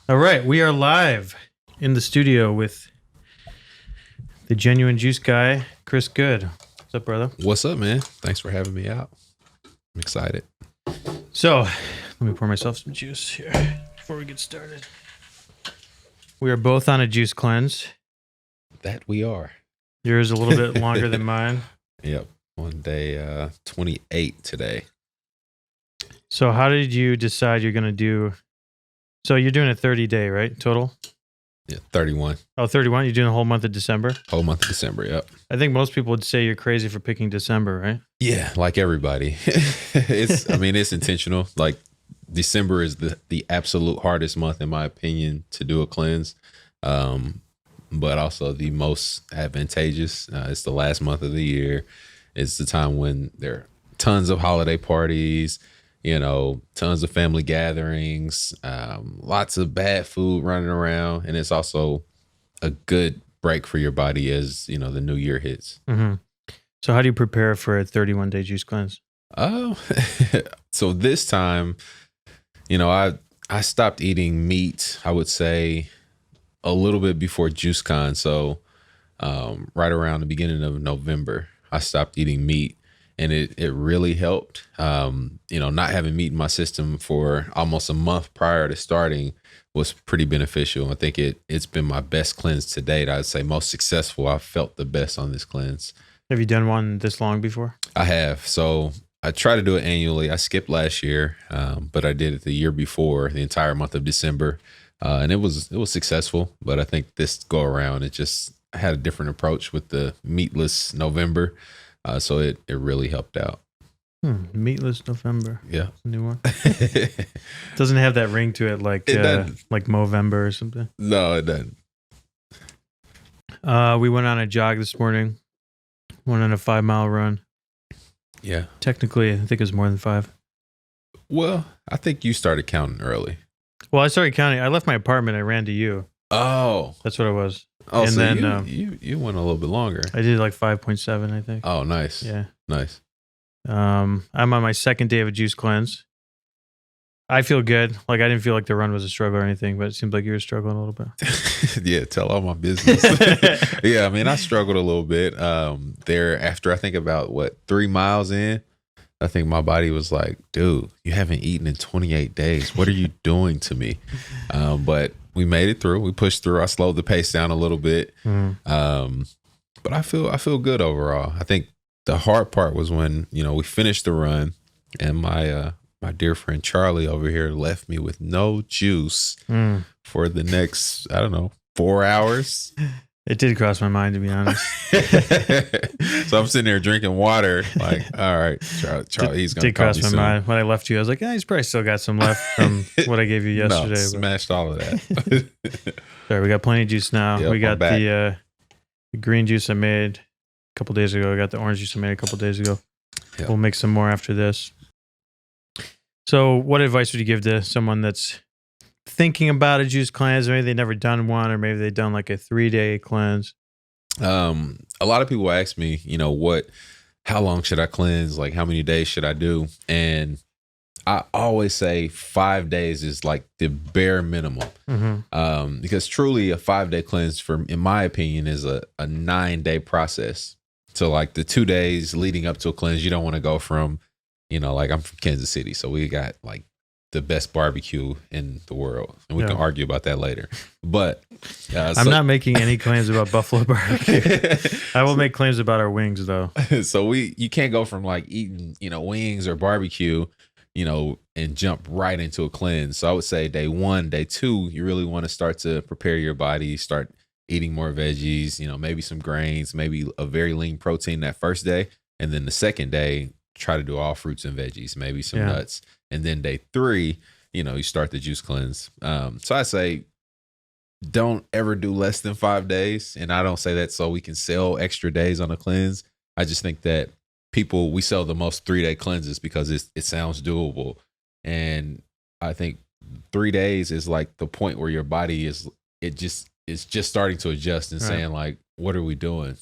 All right, we are live in the studio with the genuine juice guy, Chris Goode. What's up, brother? What's up, man? Thanks for having me out. I'm excited. So, let me pour myself some juice here before we get started. We are both on a juice cleanse. That we are. Yours a little bit longer than mine. Yep. On day 28 today. So, how did you decide you're going to do? So, you're doing a 30-day, right? Total? Yeah, 31. Oh, 31? You're doing the whole month of December? Whole month of December, yep. I think most people would say you're crazy for picking December, right? Yeah, like everybody. It's intentional. Like December is the absolute hardest month, in my opinion, to do a cleanse. But also the most advantageous. It's the last month of the year. It's the time when there are tons of holiday parties, tons of family gatherings, lots of bad food running around. And it's also a good break for your body as, the new year hits. Mm-hmm. So how do you prepare for a 31-day juice cleanse? Oh, so this time, I stopped eating meat, I would say a little bit before JuiceCon. So right around the beginning of November, I stopped eating meat. And it really helped. Not having meat in my system for almost a month prior to starting was pretty beneficial. I think it's been my best cleanse to date. I'd say most successful. I've felt the best on this cleanse. Have you done one this long before? I have. So I try to do it annually. I skipped last year, but I did it the year before, the entire month of December, and it was successful. But I think this go around, I had a different approach with the meatless November. So it really helped out. Meatless November. Yeah. That's a new one. Doesn't have that ring to it like Movember or something. No, it doesn't. We went on a jog this morning. Went on a 5-mile run. Yeah. Technically, I think it was more than 5. Well, I think you started counting early. Well, I started counting. I left my apartment. I ran to you. Oh. That's what it was. Oh, and so then you went a little bit longer. I did like 5.7, I think. Oh, nice. Yeah. Nice. I'm on my second day of a juice cleanse. I feel good. Like I didn't feel like the run was a struggle or anything, but it seems like you were struggling a little bit. Yeah, tell all my business. Yeah, I struggled a little bit. There after I think about 3 miles in, I think my body was like, dude, you haven't eaten in 28 days. What are you doing to me? But we made it through. We pushed through. I slowed the pace down a little bit. But I feel good overall. I think the hard part was when, we finished the run and my dear friend Charlie over here left me with no juice for the next, 4 hours. It did cross my mind, to be honest. So I'm sitting there drinking water, like, all right, Charlie, he's going to call me soon. Did cross my mind. When I left you, I was like, he's probably still got some left from what I gave you yesterday. No, smashed all of that. Sorry, we got plenty of juice now. Yep, we got the green juice I made a couple days ago. I got the orange juice I made a couple days ago. Yep. We'll make some more after this. So what advice would you give to someone that's thinking about a juice cleanse? Maybe they've never done one, or maybe they've done like a 3-day cleanse. A lot of people ask me, how long should I cleanse? Like how many days should I do? And I always say 5 days is like the bare minimum. Because truly a 5-day cleanse in my opinion is a 9-day process. So like the 2 days leading up to a cleanse, you don't want to go from, like I'm from Kansas City. So we got like the best barbecue in the world. And we can argue about that later. But I'm not making any claims about Buffalo barbecue. I will make claims about our wings though. So you can't go from like eating, wings or barbecue, and jump right into a cleanse. So I would say day 1, day 2, you really want to start to prepare your body, start eating more veggies, you some grains, maybe a very lean protein that first day. And then the second day, try to do all fruits and veggies, maybe some nuts. And then day 3, you start the juice cleanse. So I say, don't ever do less than 5 days. And I don't say that so we can sell extra days on a cleanse. I just think that we sell the most 3-day cleanses because it sounds doable. And I think 3 days is like the point where your body is just starting to adjust and saying like, what are we doing?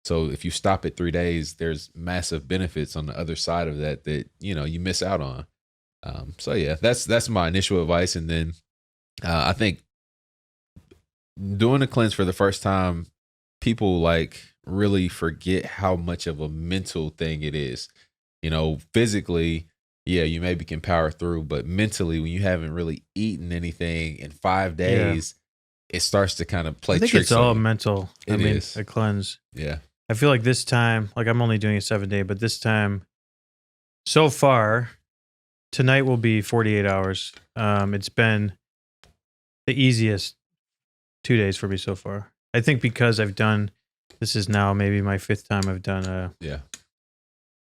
So if you stop at 3 days, there's massive benefits on the other side of that you miss out on. So yeah, that's my initial advice. And then I think doing a cleanse for the first time, people like really forget how much of a mental thing it is. Physically, yeah, you maybe can power through, but mentally, when you haven't really eaten anything in 5 days, it starts to kind of play I think tricks it's all on you. mental. It is. A cleanse. Yeah. I feel like this time, like I'm only doing a 7-day, but this time, so far, tonight will be 48 hours. It's been the easiest 2 days for me so far. I think because this is now maybe my 5th time I've done a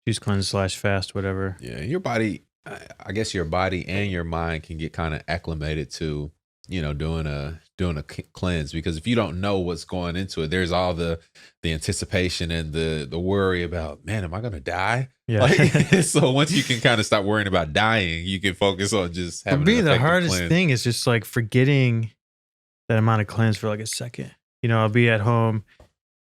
juice cleanse / fast, whatever. Yeah, your body, I guess your body and your mind can get kind of acclimated to, doing a cleanse, because if you don't know what's going into it, there's all the anticipation and the worry about, man, am I going to die? Yeah. So once you can kind of stop worrying about dying, you can focus on just having. For me, the hardest thing is just like forgetting that I'm on a cleanse for like a second. I'll be at home.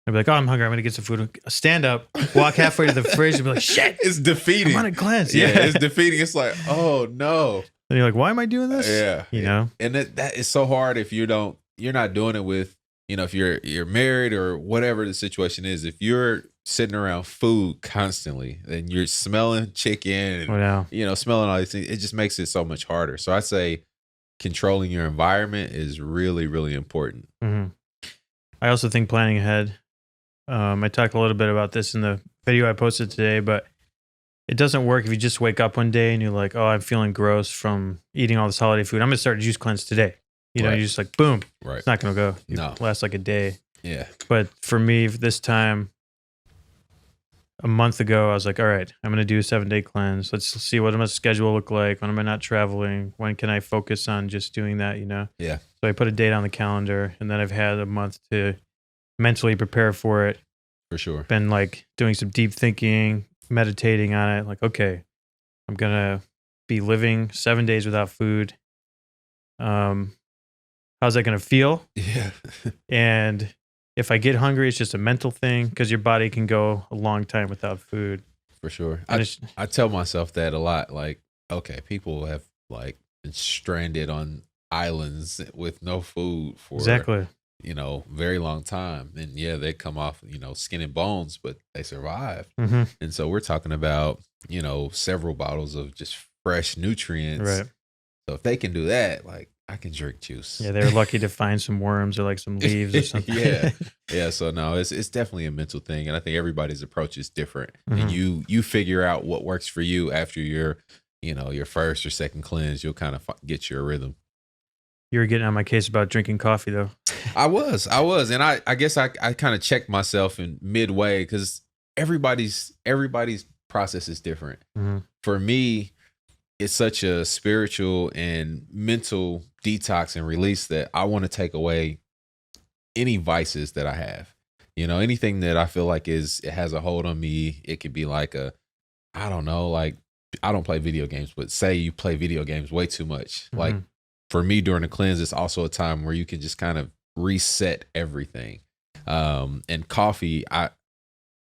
I'll be like, oh, I'm hungry. I'm going to get some food. Stand up, walk halfway to the fridge and be like, shit. It's defeating. I'm on a cleanse. Yeah, it's defeating. It's like, oh, no. And you're like, why am I doing this? Yeah. You know? And that is so hard if you're not doing it with, if you're married or whatever the situation is. If you're sitting around food constantly and you're smelling chicken and, smelling all these things, it just makes it so much harder. So I say controlling your environment is really, really important. Mm-hmm. I also think planning ahead. I talked a little bit about this in the video I posted today, but it doesn't work if you just wake up one day and you're like, oh, I'm feeling gross from eating all this holiday food. I'm going to start a juice cleanse today. You're just like, boom. Right. It's not going to go. No. It lasts like a day. Yeah. But for me, this time, a month ago, I was like, all right, I'm going to do a 7-day cleanse. Let's see what my schedule look like. When am I not traveling? When can I focus on just doing that, Yeah. So I put a date on the calendar, and then I've had a month to mentally prepare for it. For sure. Been like doing some deep thinking, meditating on it. Like, okay, I'm going to be living 7 days without food. How's that going to feel? Yeah. And if I get hungry, it's just a mental thing, because your body can go a long time without food. For sure. I tell myself that a lot. Like, okay, people have like been stranded on islands with no food for exactly, very long time. And yeah, they come off, skin and bones, but they survive. Mm-hmm. And so we're talking about, several bottles of just fresh nutrients. Right. So if they can do that, like, I can drink juice. Yeah, they're lucky to find some worms or like some leaves or something. Yeah. So no, it's definitely a mental thing, and I think everybody's approach is different. Mm-hmm. And you figure out what works for you after your first or second cleanse. You'll kind of get your rhythm. You were getting on my case about drinking coffee, though. I was, and I guess I kind of checked myself in midway, because everybody's process is different. Mm-hmm. For me, it's such a spiritual and mental detox and release that I want to take away any vices that I have. Anything that I feel like it has a hold on me. It could be like I don't know, like, I don't play video games, but say you play video games way too much. Mm-hmm. Like, for me during the cleanse, it's also a time where you can just kind of reset everything. And coffee, I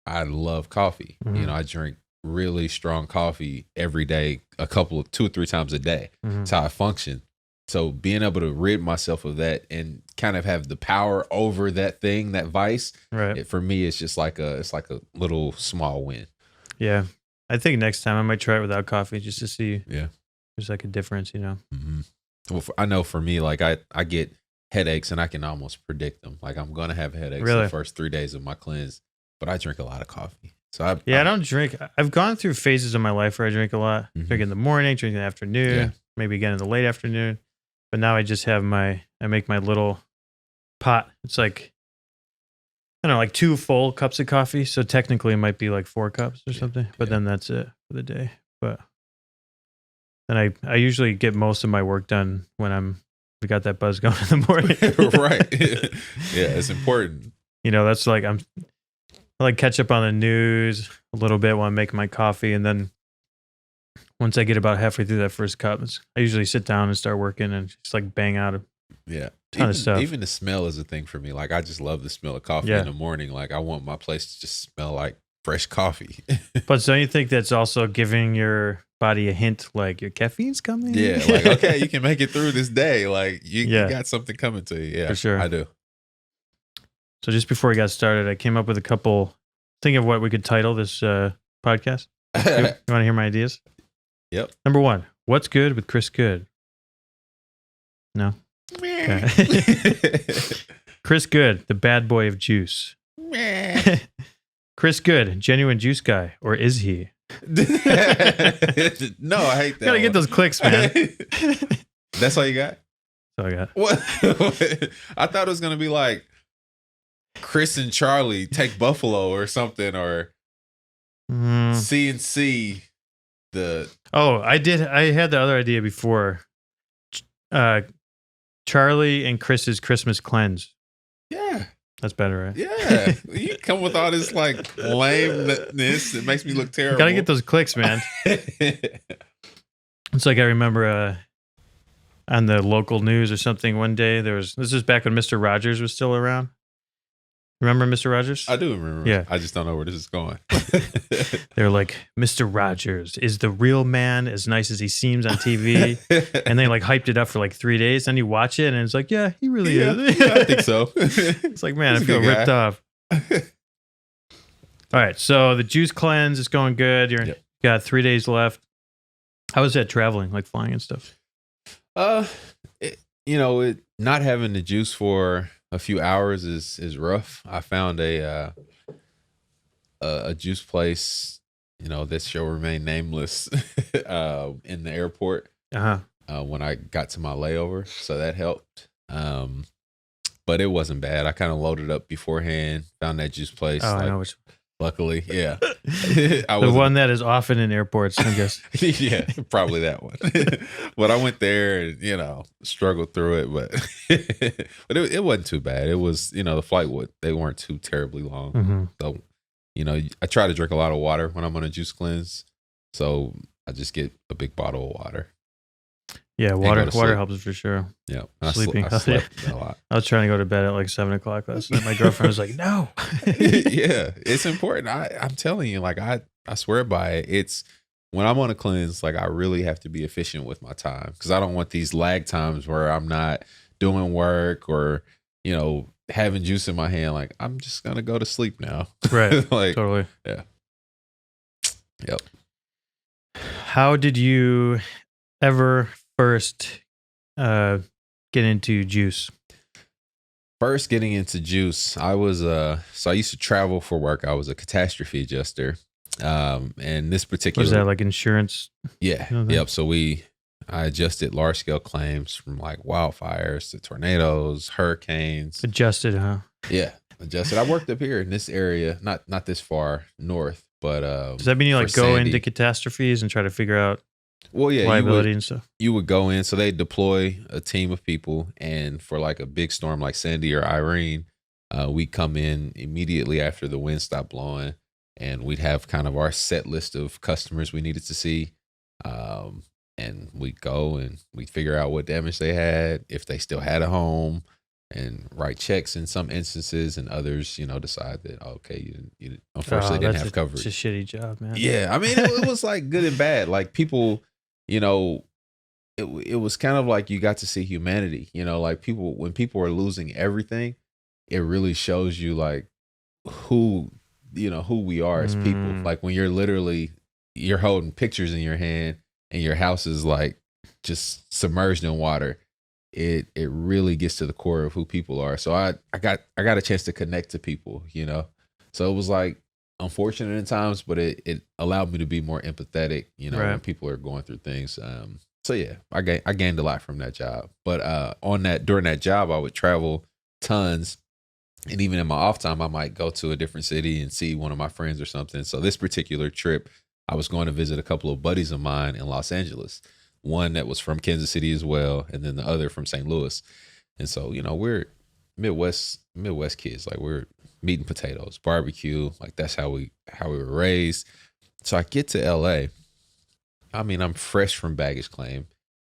love coffee. Mm-hmm. I drink really strong coffee every day, 2 or 3 times a day. Mm-hmm. That's how I function. So being able to rid myself of that and kind of have the power over that thing, that vice, right? For me, it's just like a little small win. Yeah, I think next time I might try it without coffee, just to see. Yeah, there's like a difference, Mm-hmm. Well, I know for me, like I get headaches and I can almost predict them. Like, I'm gonna have headaches the first 3 days of my cleanse, but I drink a lot of coffee. So I don't drink. I've gone through phases of my life where I drink a lot. Mm-hmm. Drink in the morning, drink in the afternoon, maybe again in the late afternoon. But now I just have I make my little pot. It's like, I don't know, like 2 full cups of coffee. So technically it might be like 4 cups or something. But then that's it for the day. But then I usually get most of my work done when we got that buzz going in the morning. Right. Yeah, it's important. That's like I like catch up on the news a little bit while I'm making my coffee, and then once I get about halfway through that first cup, I usually sit down and start working and just like bang out a ton of stuff. Even the smell is a thing for me. Like, I just love the smell of coffee in the morning. Like, I want my place to just smell like fresh coffee. But so you think that's also giving your body a hint like your caffeine's coming. Yeah, like, okay, you can make it through this day. Like you got something coming to you. Yeah, for sure. I do. So just before we got started, I came up with a couple. Think of what we could title this podcast. You want to hear my ideas? Yep. Number 1, what's good with Chris Goode? No. Okay. Chris Goode, the bad boy of juice. Chris Goode, genuine juice guy, or is he? No, I hate that. Gotta get those clicks, man. That's all you got? That's all I got. What? I thought it was gonna be like Chris and Charlie take Buffalo or something, or CNC. I had the other idea before. Charlie and Chris's Christmas cleanse. Yeah. That's better, right? Yeah. You come with all this like lameness. It makes me look terrible. Gotta get those clicks, man. It's like I remember on the local news or something one day, this is back when Mr. Rogers was still around. Remember Mr. Rogers? I do remember. Yeah. I just don't know where this is going. They're like, Mr. Rogers is the real man, as nice as he seems on TV. And they like hyped it up for like 3 days. Then you watch it and it's like, yeah, he really is. Yeah, I think so. It's like, man, I feel ripped off. All right. So the juice cleanse is going good. You got 3 days left. How was that traveling, like flying and stuff? Not having the juice for a few hours is rough. I found a juice place, that shall remain nameless, in the airport. When I got to my layover, so that helped. But it wasn't bad. I kind of loaded up beforehand, found that juice place. Oh, I know which. Luckily, yeah. The one that is often in airports, I guess. Yeah, probably that one. But I went there and, struggled through it, but it wasn't too bad. It was, the flight they weren't too terribly long. Mm-hmm. So, I try to drink a lot of water when I'm on a juice cleanse. So I just get a big bottle of water. Yeah, water helps for sure. Yeah. Sleeping. I slept a lot. I was trying to go to bed at like 7:00 last night. My girlfriend was like, no. Yeah, it's important. I'm telling you, like, I swear by it. It's when I'm on a cleanse, like, I really have to be efficient with my time, because I don't want these lag times where I'm not doing work or, having juice in my hand. Like, I'm just going to go to sleep now. Right. Like, totally. Yeah. Yep. How did you ever first get into juice? First getting into juice, I was so I used to travel for work. I was a catastrophe adjuster. And this particular, was that like insurance? Yeah. Yep. So I adjusted large scale claims from like wildfires to tornadoes, hurricanes. Adjusted, huh? Yeah. Adjusted. I worked up here in this area, not this far north, but does that mean you like go into catastrophes and try to figure out liability and stuff? You would go in, so they deploy a team of people, and for like a big storm like Sandy or Irene, we'd come in immediately after the wind stopped blowing, and we'd have kind of our set list of customers we needed to see, and we'd go and we'd figure out what damage they had, if they still had a home, and write checks in some instances, and others, decide that, okay, you unfortunately didn't have coverage. It's a shitty job, man. Yeah, I mean, it was like good and bad. Like people, it was kind of like you got to see humanity. Like when people are losing everything, it really shows you like who we are as people. Like when you're holding pictures in your hand and your house is like just submerged in water. It really gets to the core of who people are. So I got a chance to connect to people, So it was like unfortunate in times, but it allowed me to be more empathetic, right, when people are going through things. So yeah, I gained a lot from that job. But during that job, I would travel tons, and even in my off time, I might go to a different city and see one of my friends or something. So this particular trip, I was going to visit a couple of buddies of mine in Los Angeles. One that was from Kansas City as well, and then the other from St. Louis. And so, we're Midwest kids. Like we're meat and potatoes, barbecue. Like that's how we were raised. So I get to LA. I mean, I'm fresh from baggage claim,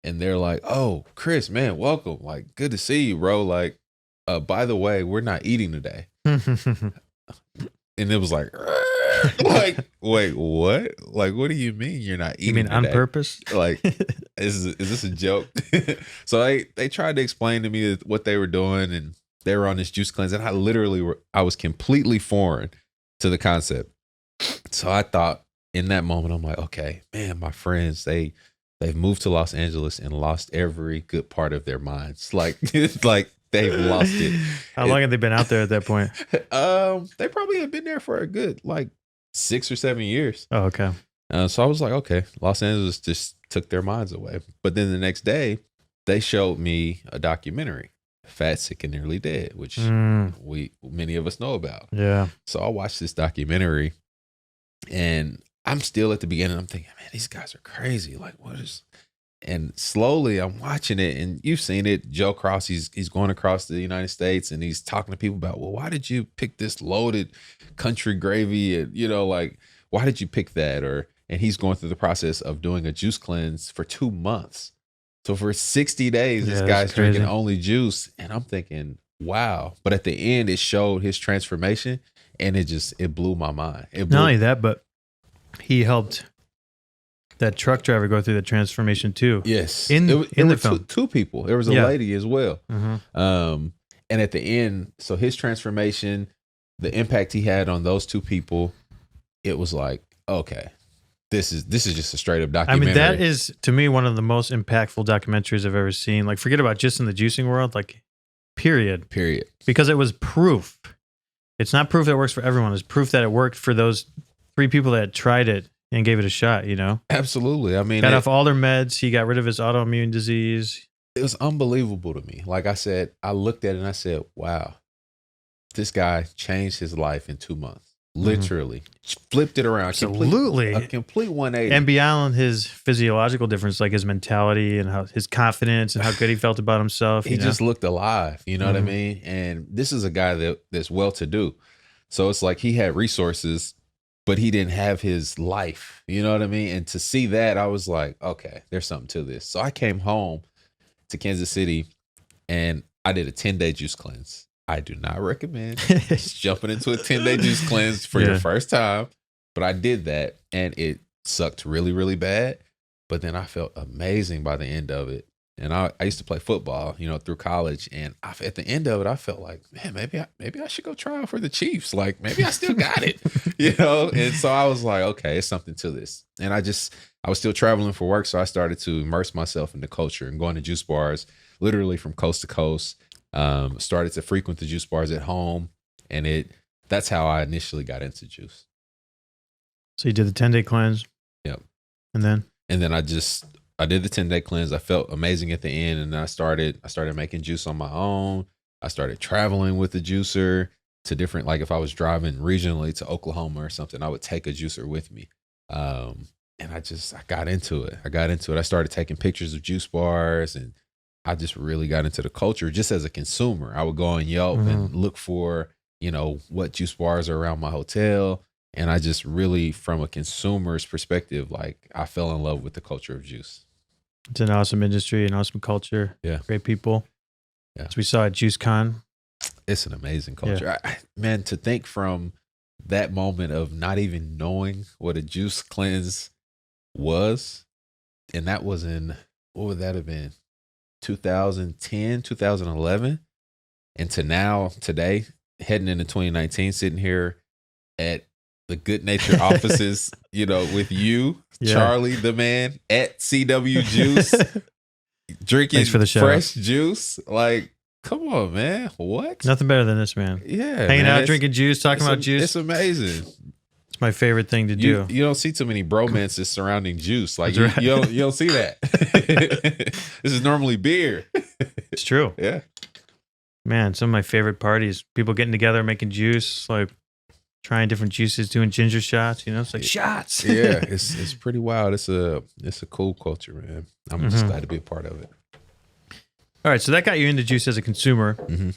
and they're like, "Oh, Chris, man, welcome. Like, good to see you, bro. Like, by the way, we're not eating today." And it was like, Like, wait, what? Like, what do you mean you're not eating? You mean on today? purpose? Like, is this a joke? So they tried to explain to me what they were doing, and they were on this juice cleanse, and I was completely foreign to the concept. So I thought in that moment, I'm like, okay, man, my friends, they've moved to Los Angeles and lost every good part of their minds. Like, like they've lost it. How long have they been out there at that point? They probably have been there for a good like 6 or 7 years. Oh, okay. So I was like, okay, Los Angeles just took their minds away. But then the next day, they showed me a documentary, Fat, Sick, and Nearly Dead, which many of us know about. Yeah. So I watched this documentary, and I'm still at the beginning. I'm thinking, man, these guys are crazy. Like, what is? And slowly, I'm watching it, and you've seen it. Joe Cross, he's going across the United States, and he's talking to people about, well, why did you pick this loaded country gravy? And like, why did you pick that? And he's going through the process of doing a juice cleanse for 2 months. So for 60 days, this guy's drinking only juice. And I'm thinking, wow. But at the end, it showed his transformation, and it blew my mind. Not only that, but he helped that truck driver go through the transformation too. Yes. In the film. Two people. There was a lady as well. Mm-hmm. And at the end, so his transformation, the impact he had on those two people, it was like, okay. This is just a straight up documentary. I mean, that is, to me, one of the most impactful documentaries I've ever seen. Like, forget about just in the juicing world, like, period. Because it was proof. It's not proof that it works for everyone. It's proof that it worked for those 3 people that tried it and gave it a shot, Absolutely. I mean, got off all their meds. He got rid of his autoimmune disease. It was unbelievable to me. Like I said, I looked at it and I said, wow, this guy changed his life in 2 months. Literally flipped it around. Absolutely. A complete 180. And beyond his physiological difference, like his mentality and how his confidence and how good he felt about himself. He just looked alive. You know what I mean? And this is a guy that's well-to-do. So it's like he had resources, but he didn't have his life. You know what I mean? And to see that, I was like, okay, there's something to this. So I came home to Kansas City, and I did a 10-day juice cleanse. I do not recommend jumping into a 10-day juice cleanse for your first time, but I did that, and it sucked really, really bad. But then I felt amazing by the end of it. And I used to play football, through college, and at the end of it, I felt like, man, maybe I should go try out for the Chiefs. Like, maybe I still got it, And so I was like, okay, it's something to this. And I was still traveling for work, so I started to immerse myself in the culture and going to juice bars, literally from coast to coast. Started to frequent the juice bars at home, and that's how I initially got into juice. So you did the 10-day cleanse. Yep. And then I did the 10-day cleanse. I felt amazing at the end, and then I started making juice on my own. I started traveling with the juicer to different, like if I was driving regionally to Oklahoma or something, I would take a juicer with me. And I got into it. I started taking pictures of juice bars, and I just really got into the culture just as a consumer. I would go on Yelp and look for, what juice bars are around my hotel. And I just really, from a consumer's perspective, like I fell in love with the culture of juice. It's an awesome industry, an awesome culture. Yeah. Great people. Yeah. As we saw at JuiceCon. It's an amazing culture. Yeah. Man, to think from that moment of not even knowing what a juice cleanse was, and that was what would that have been? 2010, 2011, and to now, today, heading into 2019, sitting here at the Good Nature offices, with you, Charlie, the man, at CW Juice, drinking for the fresh juice. Like, come on, man. What? Nothing better than this, man. Yeah. Hanging out, drinking juice, talking about juice. It's amazing. It's my favorite thing to do. You don't see too many bromances surrounding juice. Like, right. you don't see that. This is normally beer. It's true. Yeah. Man, some of my favorite parties, people getting together, making juice, like trying different juices, doing ginger shots, it's like shots. Yeah, it's pretty wild. It's a cool culture, man. I'm just glad to be a part of it. All right, so that got you into juice as a consumer. Mm-hmm.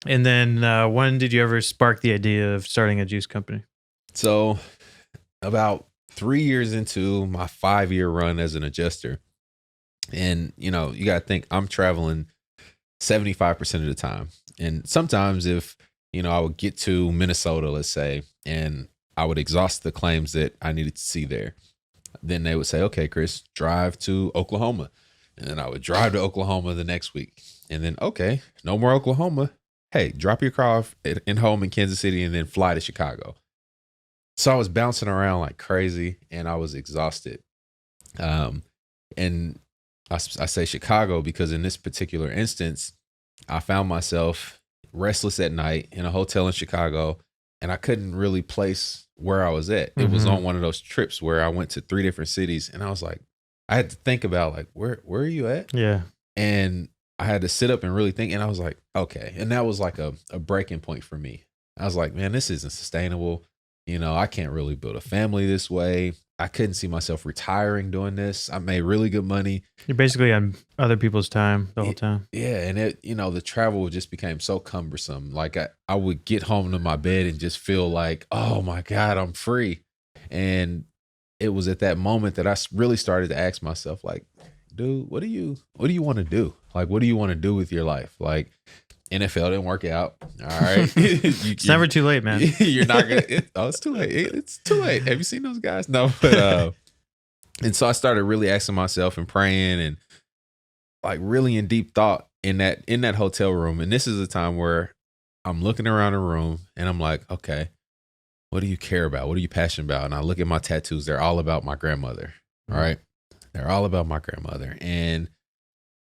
And then when did you ever spark the idea of starting a juice company? So about 3 years into my 5-year run as an adjuster, and you got to think I'm traveling 75% of the time. And sometimes if, I would get to Minnesota, let's say, and I would exhaust the claims that I needed to see there. Then they would say, okay, Chris, drive to Oklahoma. And then I would drive to Oklahoma the next week. And then, okay, no more Oklahoma. Hey, drop your car off in home in Kansas City and then fly to Chicago. So I was bouncing around like crazy and I was exhausted. And I say Chicago because in this particular instance, I found myself restless at night in a hotel in Chicago, and I couldn't really place where I was at. It was on one of those trips where I went to 3 different cities, and I was like, I had to think about like, where are you at? Yeah. And I had to sit up and really think, and I was like, okay. And that was like a breaking point for me. I was like, man, this isn't sustainable. You know, I can't really build a family this way. I couldn't see myself retiring doing this. I made really good money. You're basically on other people's time the whole time. Yeah. And it, you know, the travel just became so cumbersome. Like I would get home to my bed and just feel like, oh my God, I'm free. And it was at that moment that I really started to ask myself, like, dude, what do you want to do? Like, what do you want to do with your life? Like, NFL didn't work out. All right. It's never too late, man. You're not going to, it's too late. It's too late. Have you seen those guys? No, but, and so I started really asking myself and praying and like really in deep thought in that hotel room. And this is a time where I'm looking around the room and I'm like, okay, what do you care about? What are you passionate about? And I look at my tattoos. They're all about my grandmother. All right. They're all about my grandmother. And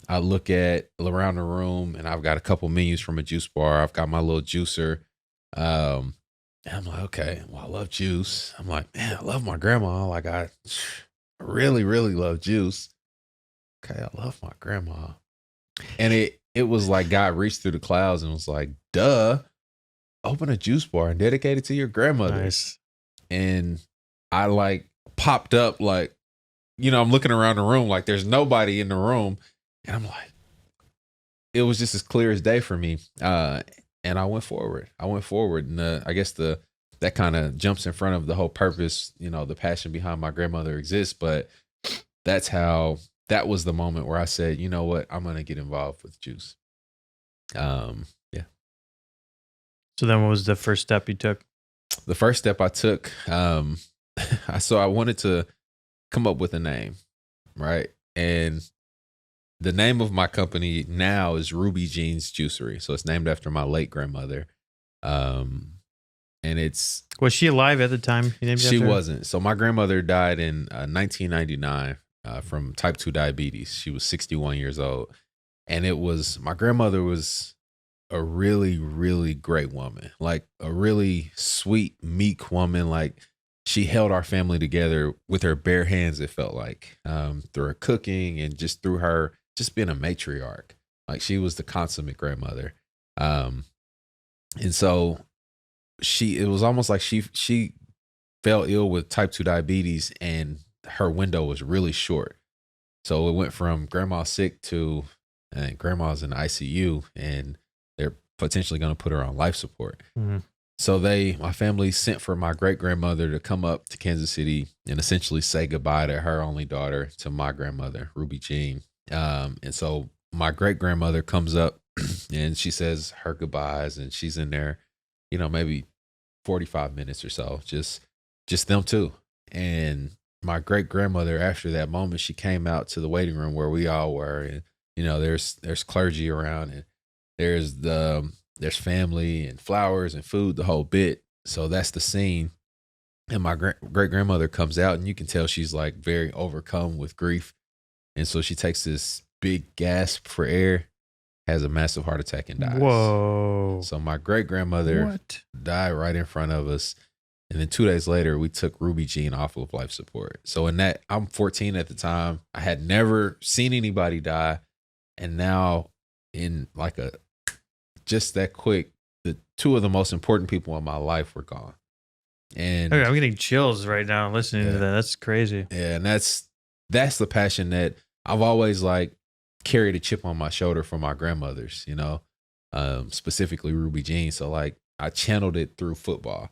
I look at around the room and I've got a couple menus from a juice bar. I've got my little juicer. And I'm like, okay, well, I love juice. I'm like, man, I love my grandma. Like I really, really love juice. Okay, I love my grandma. And it was like God reached through the clouds and was like, duh, open a juice bar and dedicate it to your grandmother. Nice. And I like popped up like, you know, I'm looking around the room like there's nobody in the room. And I'm like, it was just as clear as day for me. And I went forward. And I guess that kind of jumps in front of the whole purpose, you know, the passion behind my grandmother exists. But that was the moment where I said, you know what, I'm going to get involved with juice. Yeah. So then what was the first step you took? The first step I took, so I wanted to come up with a name, right? And the name of my company now is Ruby Jean's Juicery. So it's named after my late grandmother. And it's... Was she alive at the time you named She after her? wasn't. So my grandmother died in 1999 from type 2 diabetes. She was 61 years old. And my grandmother was a really, really great woman. Like a really sweet, meek woman. Like she held our family together with her bare hands, it felt like, through her cooking and just through her just being a matriarch. Like she was the consummate grandmother. And so it was almost like she fell ill with type 2 diabetes and her window was really short. So it went from grandma sick to grandma's in the ICU and they're potentially going to put her on life support. Mm-hmm. So my family sent for my great grandmother to come up to Kansas City and essentially say goodbye to her only daughter, to my grandmother, Ruby Jean. And so my great grandmother comes up and she says her goodbyes and she's in there, you know, maybe 45 minutes or so, just them two. And my great grandmother, after that moment, she came out to the waiting room where we all were. And, you know, there's clergy around and there's family and flowers and food, the whole bit. So that's the scene. And my great grandmother comes out and you can tell she's like very overcome with grief. And so she takes this big gasp for air, has a massive heart attack and dies. Whoa. So my great grandmother died right in front of us. And then 2 days later, we took Ruby Jean off of life support. So I'm 14 at the time. I had never seen anybody die. And now in like just that quick, the two of the most important people in my life were gone. And okay, I'm getting chills right now listening to that. That's crazy. Yeah. And that's the passion that I've always like carried a chip on my shoulder from my grandmothers, you know, specifically Ruby Jean. So like I channeled it through football.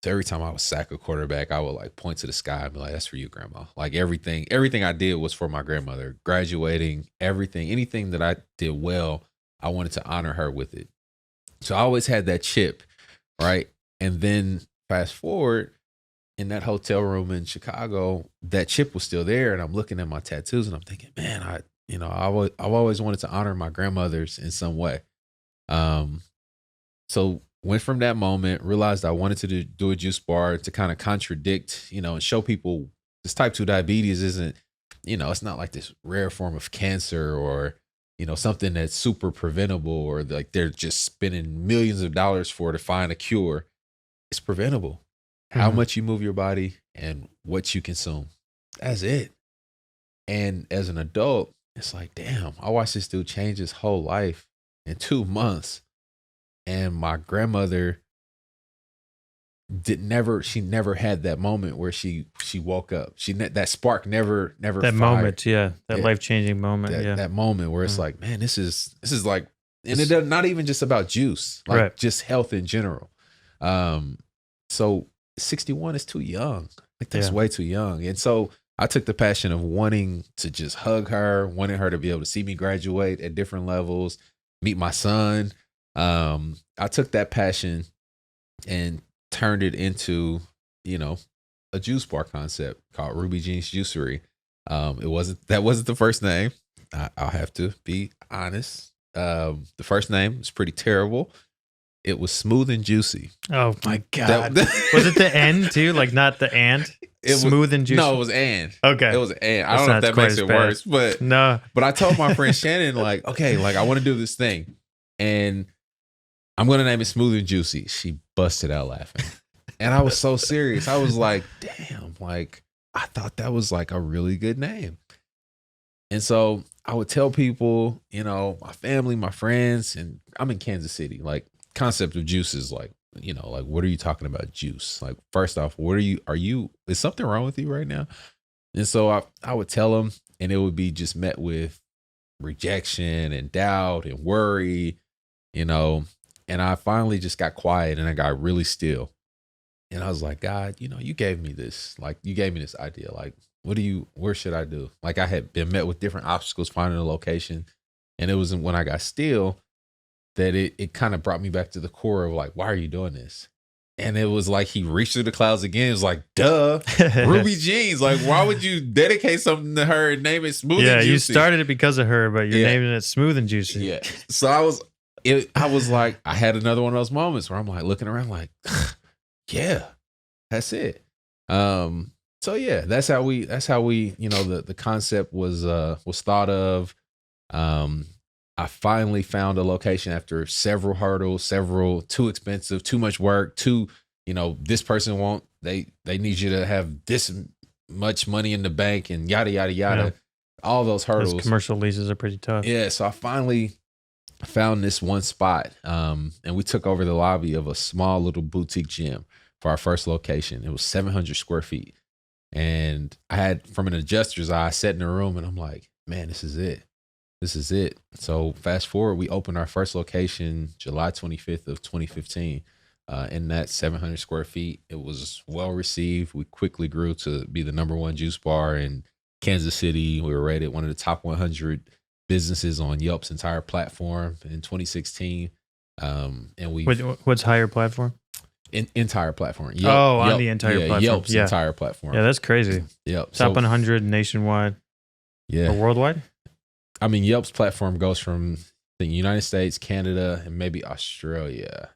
So every time I would sack a quarterback, I would like point to the sky and be like, that's for you, grandma. Like everything I did was for my grandmother. Graduating, anything that I did well, I wanted to honor her with it. So I always had that chip, right? And then fast forward, in that hotel room in Chicago, that chip was still there. And I'm looking at my tattoos and I'm thinking, man, I've always wanted to honor my grandmothers in some way. So went from that moment, realized I wanted to do a juice bar to kind of contradict, and show people this type 2 diabetes isn't, it's not like this rare form of cancer or, something that's super preventable or like they're just spending millions of dollars for to find a cure. It's preventable. How much you move your body and what you consume. That's it. And as an adult, it's like, damn, I watched this dude change his whole life in 2 months. And my grandmother she never had that moment where she woke up. That spark never that fired. Moment, yeah. That life-changing moment, that moment where it's like, man, this is like, and it's not even just about juice, like just health in general. So 61 is too young. Like that's way too young. And so I took the passion of wanting to just hug her, wanting her to be able to see me graduate at different levels, meet my son. I took that passion and turned it into, a juice bar concept called Ruby Jean's Juicery. That wasn't the first name. I'll have to be honest. The first name was pretty terrible. It was Smooth and Juicy. Oh my God. Was it the N too? Like not the and? Smooth and Juicy? No, it was and. Okay. It was and. I don't know if that makes it worse, but no. But I told my friend Shannon, like, okay, like I want to do this thing. And I'm going to name it Smooth and Juicy. She busted out laughing. And I was so serious. I was like, damn, like I thought that was like a really good name. And so I would tell people, my family, my friends, and I'm in Kansas City, like concept of juice is like, like what are you talking about juice? Like first off, is something wrong with you right now? And so I would tell them and it would be just met with rejection and doubt and worry, and I finally just got quiet and I got really still. And I was like, God, you gave me this, idea. Like, where should I do? Like I had been met with different obstacles finding a location. And it was when I got still that it kind of brought me back to the core of like, why are you doing this? And it was like he reached through the clouds again. It was like, duh, Ruby Jeans. Like, why would you dedicate something to her and name it Smooth and Juicy? Yeah, you started it because of her, but you're naming it Smooth and Juicy. Yeah. So I was like, I had another one of those moments where I'm like looking around like, yeah, that's it. So yeah, that's how we, the concept was thought of. I finally found a location after several hurdles, too expensive, too much work, this person they need you to have this much money in the bank and yada, yada, yada. Yeah. All those hurdles. Those commercial leases are pretty tough. Yeah. So I finally found this one spot. And we took over the lobby of a small little boutique gym for our first location. It was 700 square feet. And I had, from an adjuster's eye, I sat in the room and I'm like, man, this is it. This is it. So fast forward, we opened our first location July 25th of 2015. In that 700 square feet, it was well received. We quickly grew to be the #1 juice bar in Kansas City. We were rated one of the top 100 businesses on Yelp's entire platform in 2016. And what's higher platform? Entire platform. Yelp, on the entire platform. Yelp's entire platform. Yeah, that's crazy. Yep. Top 100 nationwide. Yeah. Or worldwide? I mean, Yelp's platform goes from the United States, Canada, and maybe Australia,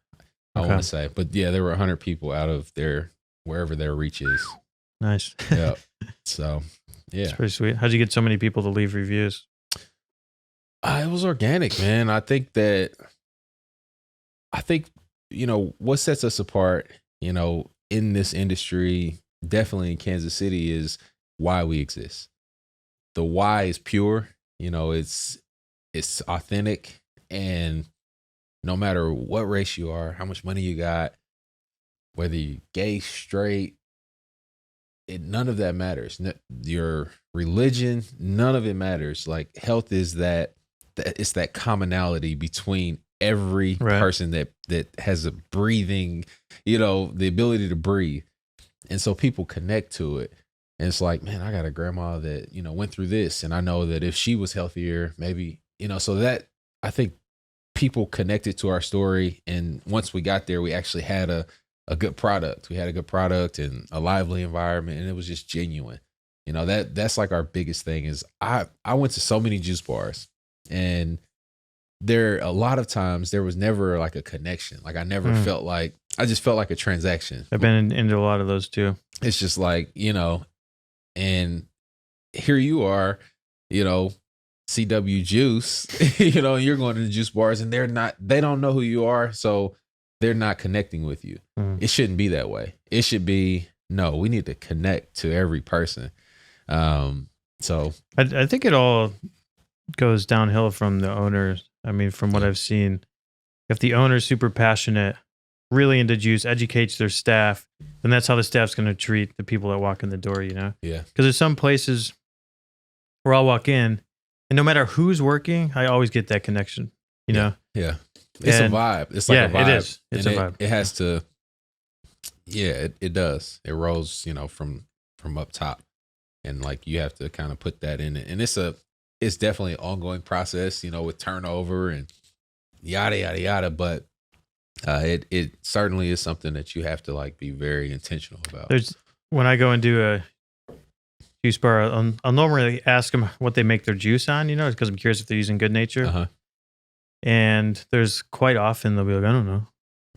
I want to say. But yeah, there were 100 people out of wherever their reach is. Nice. Yeah. So, yeah. It's pretty sweet. How'd you get so many people to leave reviews? It was organic, man. I think, what sets us apart, in this industry, definitely in Kansas City, is why we exist. The why is pure. It's authentic, and no matter what race you are, how much money you got, whether you're gay, straight, none of that matters. Your religion, none of it matters. Like health is it's that commonality between every person that has a breathing, the ability to breathe. And so people connect to it. And it's like, man, I got a grandma that, went through this. And I know that if she was healthier, maybe, so that I think people connected to our story. And once we got there, we actually had a a good product. We had a good product and a lively environment, and it was just genuine. You know, that's like our biggest thing is I went to so many juice bars, and there a lot of times there was never like a connection. Like I never felt like, I just felt like a transaction. I've been into a lot of those too. It's just like, you know, and here you are, you know, CW Juice, you know, you're going to the juice bars and they don't know who you are. So they're not connecting with you. It shouldn't be that way. It should be, no, we need to connect to every person. So I think it all goes downhill from the owners. I mean, from what I've seen, if the owner's super passionate, really into juice, educates their staff, then that's how the staff's going to treat the people that walk in the door, you know? Yeah. Because there's some places where I'll walk in, and no matter who's working, I always get that connection, you know? Yeah. It's a vibe. It's like a vibe. It is. It's a vibe. It has to, it does. It rolls, you know, from up top. And like you have to kind of put that in it. And it's definitely an ongoing process, you know, with turnover and yada, yada, yada. But it certainly is something that you have to like be very intentional about. When I go and do a juice bar, I'll normally ask them what they make their juice on, you know, because I'm curious if they're using Good Nature. And there's quite often they'll be like, I don't know.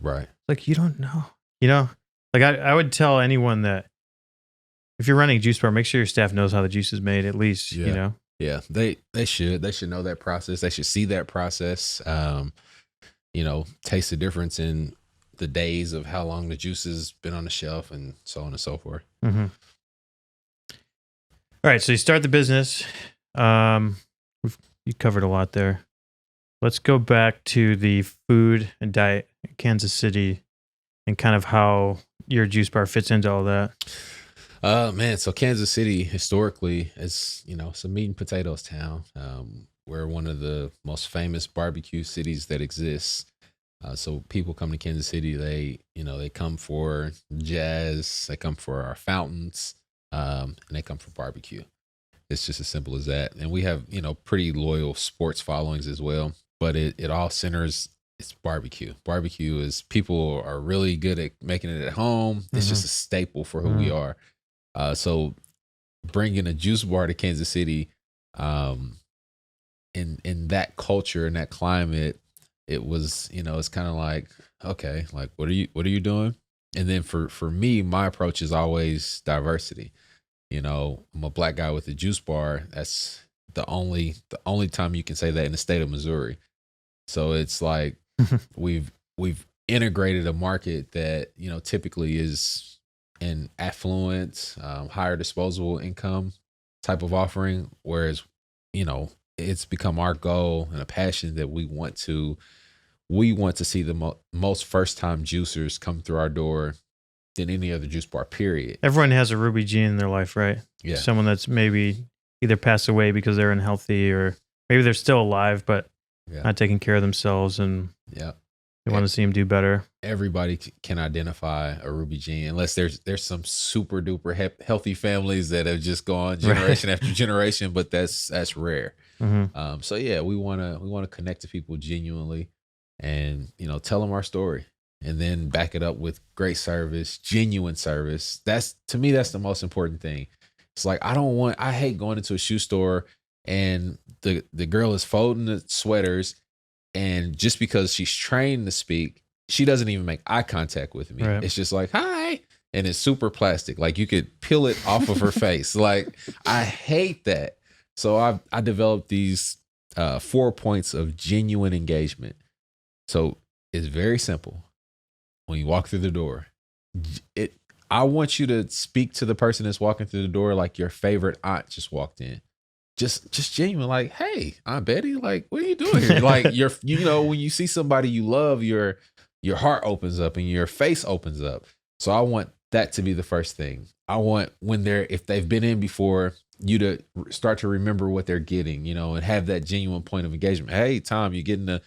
Right. Like, you don't know, you know, like I would tell anyone that if you're running a juice bar, make sure your staff knows how the juice is made, at least, you know? Yeah, they should know that process. They should see that process. You know, taste the difference in the days of how long the juice has been on the shelf and so on and so forth. All right, so you start the business. You covered a lot there. Let's go back to the food and diet in Kansas City and kind of how your juice bar fits into all that. Man, so Kansas City historically is, you know, it's a meat and potatoes town. We're one of the most famous barbecue cities that exists. So people come to Kansas City, they come for jazz, they come for our fountains, and they come for barbecue. It's just as simple as that. And we have, you know, pretty loyal sports followings as well, but it all centers, it's barbecue. Barbecue is, people are really good at making it at home. It's just a staple for who we are. So bringing a juice bar to Kansas City, in that culture and that climate, it was, you know, it's kind of like, okay, like, what are you doing? And then for me, my approach is always diversity. You know, I'm a black guy with a juice bar. That's the only time you can say that in the state of Missouri. So it's like, we've integrated a market that, you know, typically is an affluent, higher disposable income type of offering. Whereas, you know, it's become our goal and a passion that we want to see the most first time juicers come through our door than any other juice bar, period. Everyone has a Ruby Jean in their life, right? Yeah. Someone that's maybe either passed away because they're unhealthy, or maybe they're still alive, but not taking care of themselves, and you want to see them do better. Everybody can identify a Ruby Jean, unless there's some super duper healthy families that have just gone generation after generation, but that's rare. So yeah, we want to connect to people genuinely, and, you know, tell them our story, and then back it up with great service, genuine service. To me, that's the most important thing. It's like, I hate going into a shoe store and the girl is folding the sweaters, and just because she's trained to speak, she doesn't even make eye contact with me. Right. It's just like, hi. And it's super plastic. Like, you could peel it off of her face. Like, I hate that. So I developed these 4 points of genuine engagement. So it's very simple. When you walk through the door, I want you to speak to the person that's walking through the door like your favorite aunt just walked in. Just genuine, like, hey, Aunt Betty, like, what are you doing here? Like, you know, when you see somebody you love, your heart opens up and your face opens up. So I want that to be the first thing. I want, if they've been in before, you to start to remember what they're getting, you know, and have that genuine point of engagement. Hey, Tom, you getting the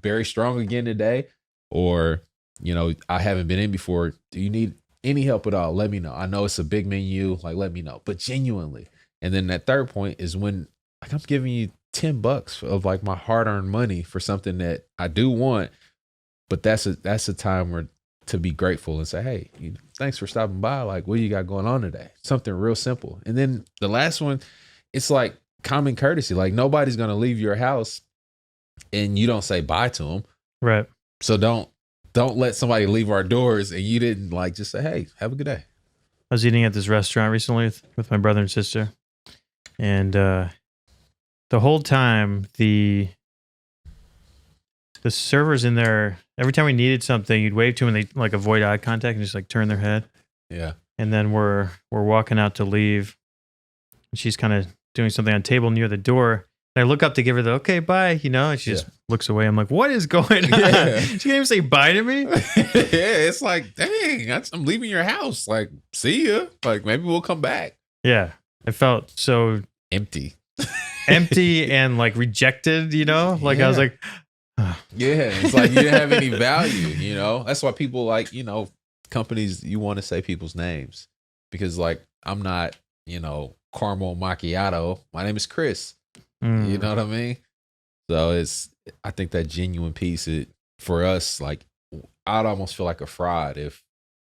Berry Strong again today? Or, you know, I haven't been in before. Do you need any help at all? Let me know. I know it's a big menu. Like, let me know, but genuinely. And then that third point is when, like, I'm giving you $10 of like my hard-earned money for something that I do want. But that's a time where to be grateful and say, hey, thanks for stopping by. Like, what do you got going on today? Something real simple. And then the last one, it's like common courtesy. Like, nobody's going to leave your house and you don't say bye to them. Right. So don't let somebody leave our doors and you didn't like just say, hey, have a good day. I was eating at this restaurant recently with my brother and sister. And the whole time, the servers in there, every time we needed something, you'd wave to them and they like avoid eye contact and just like turn their head. Yeah. And then we're walking out to leave. And she's kind of doing something on a table near the door. And I look up to give her the okay, bye, and she just looks away. I'm like, what is going on? Yeah. She can't even say bye to me. Yeah, it's like, dang, I'm leaving your house. Like, see ya. Like, maybe we'll come back. Yeah. I felt so empty and like rejected, Like I was like, yeah, it's like you didn't have any value, That's why people like, companies, you want to say people's names because like I'm not, caramel macchiato. My name is Chris. You know what I mean? So I think that genuine piece, for us, like I'd almost feel like a fraud if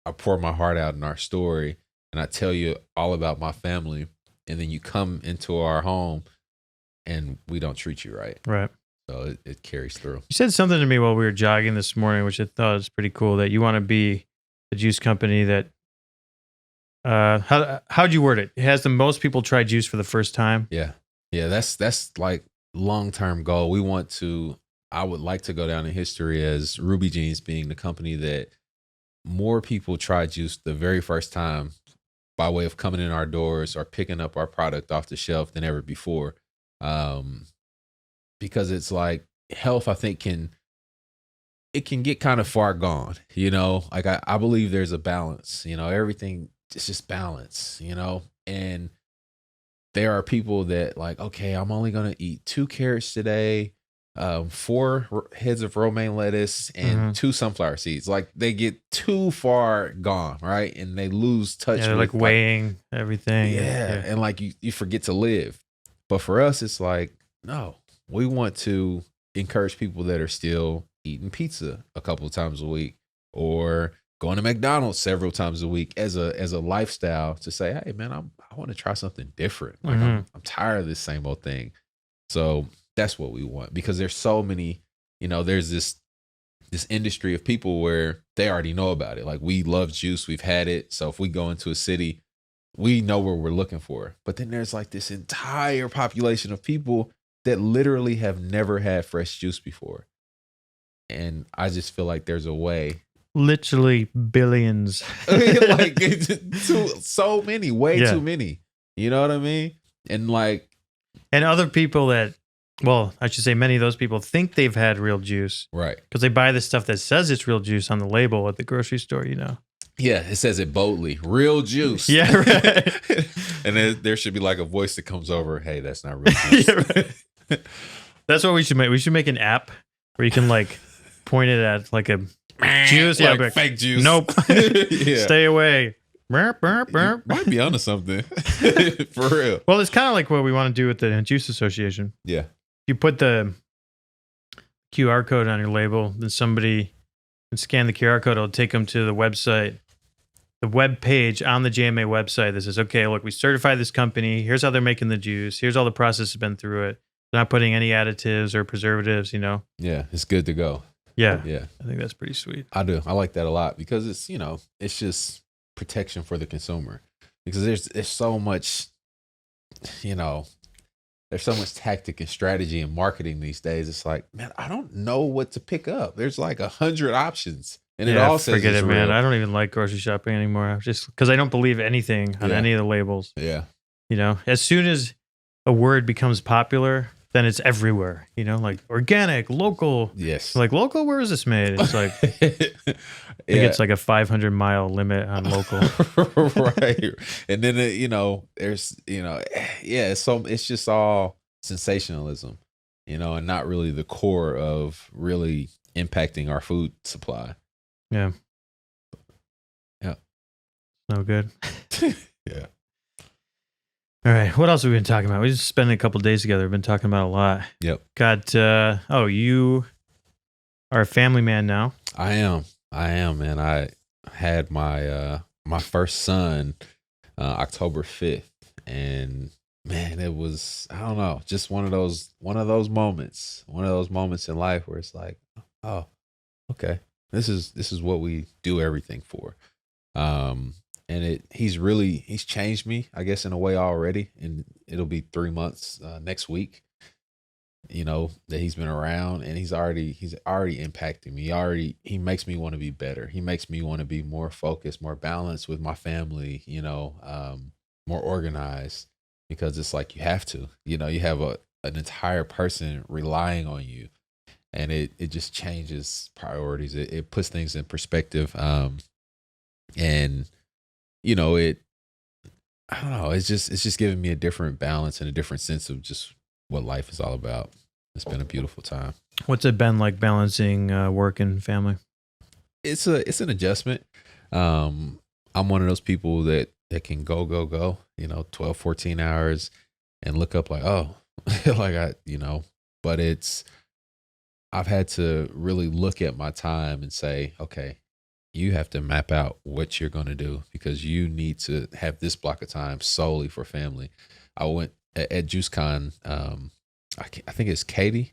I pour my heart out in our story and I tell you all about my family and then you come into our home and we don't treat you right. Right. So it carries through. You said something to me while we were jogging this morning, which I thought was pretty cool, that you want to be the juice company that, how'd you word it? It has the most people try juice for the first time. Yeah. Yeah. That's like long-term goal. I would like to go down in history as Ruby Jeans being the company that more people try juice the very first time by way of coming in our doors or picking up our product off the shelf than ever before. Because it's like health, I think it can get kind of far gone, like I believe there's a balance, everything is just balance, and there are people that like, okay, I'm only going to eat 2 carrots today, 4 heads of romaine lettuce and 2 sunflower seeds. Like they get too far gone. Right. And they lose touch. Yeah, they're like weighing everything. Yeah. And like you forget to live. But for us, it's like, no. We want to encourage people that are still eating pizza a couple of times a week or going to McDonald's several times a week as a lifestyle to say, hey man, I want to try something different. Like I'm tired of this same old thing. So that's what we want because there's so many, there's this industry of people where they already know about it. Like we love juice. We've had it. So if we go into a city, we know what we're looking for. But then there's like this entire population of people that literally have never had fresh juice before. And I just feel like there's a way. Literally billions. Like so many, too many. You know what I mean? And other people that, well, I should say many of those people think they've had real juice. Right. Because they buy the stuff that says it's real juice on the label at the grocery store, Yeah, it says it boldly. Real juice. Yeah, right. And there should be like a voice that comes over, hey, that's not real juice. Yeah, right. That's what we should make. We should make an app where you can like point it at like a juice. Yeah, like fake juice. Nope. Yeah. Stay away. Burp, burp, burp. Might be onto something. For real. Well, it's kind of like what we want to do with the Juice Association. Yeah. You put the QR code on your label, then somebody can scan the QR code. It'll take them to the website, the web page on the JMA website that says, okay, look, we certify this company. Here's how they're making the juice. Here's all the process has been through it. They're not putting any additives or preservatives, Yeah, it's good to go. Yeah. Yeah. I think that's pretty sweet. I do. I like that a lot because it's, it's just protection for the consumer. Because there's so much, there's so much tactic and strategy and marketing these days. It's like, man, I don't know what to pick up. There's like 100 options. And it all says forget it's it, man. real. I don't even like grocery shopping anymore. Just because I don't believe anything on any of the labels. Yeah. As soon as a word becomes popular, then it's everywhere, like organic, local. Yes. Like local, where is this made? It's like, I think it's like a 500-mile limit on local. Right. And then, there's, it's just all sensationalism, and not really the core of really impacting our food supply. Yeah. Yeah. No good. Yeah. All right. What else have we been talking about? We just spent a couple of days together. We've been talking about a lot. Yep. Got, you are a family man now. I am, man. I had my first son October 5th, and man, it was, I don't know, just one of those moments in life where it's like, oh, okay, this is what we do everything for. Um, and he's changed me, I guess, in a way already, and it'll be 3 months next week, that he's been around, and he's already impacting me. He makes me want to be better. He makes me want to be more focused, more balanced with my family, more organized, because it's like you have to, you have an entire person relying on you, and it just changes priorities. It puts things in perspective. And it, I don't know, it's just giving me a different balance and a different sense of just what life is all about. It's been a beautiful time. What's it been like balancing work and family? It's an adjustment. I'm one of those people that can go, 12, 14 hours and look up like, oh, like but I've had to really look at my time and say, okay, you have to map out what you're going to do, because you need to have this block of time solely for family. I went at JuiceCon. I think it's Katie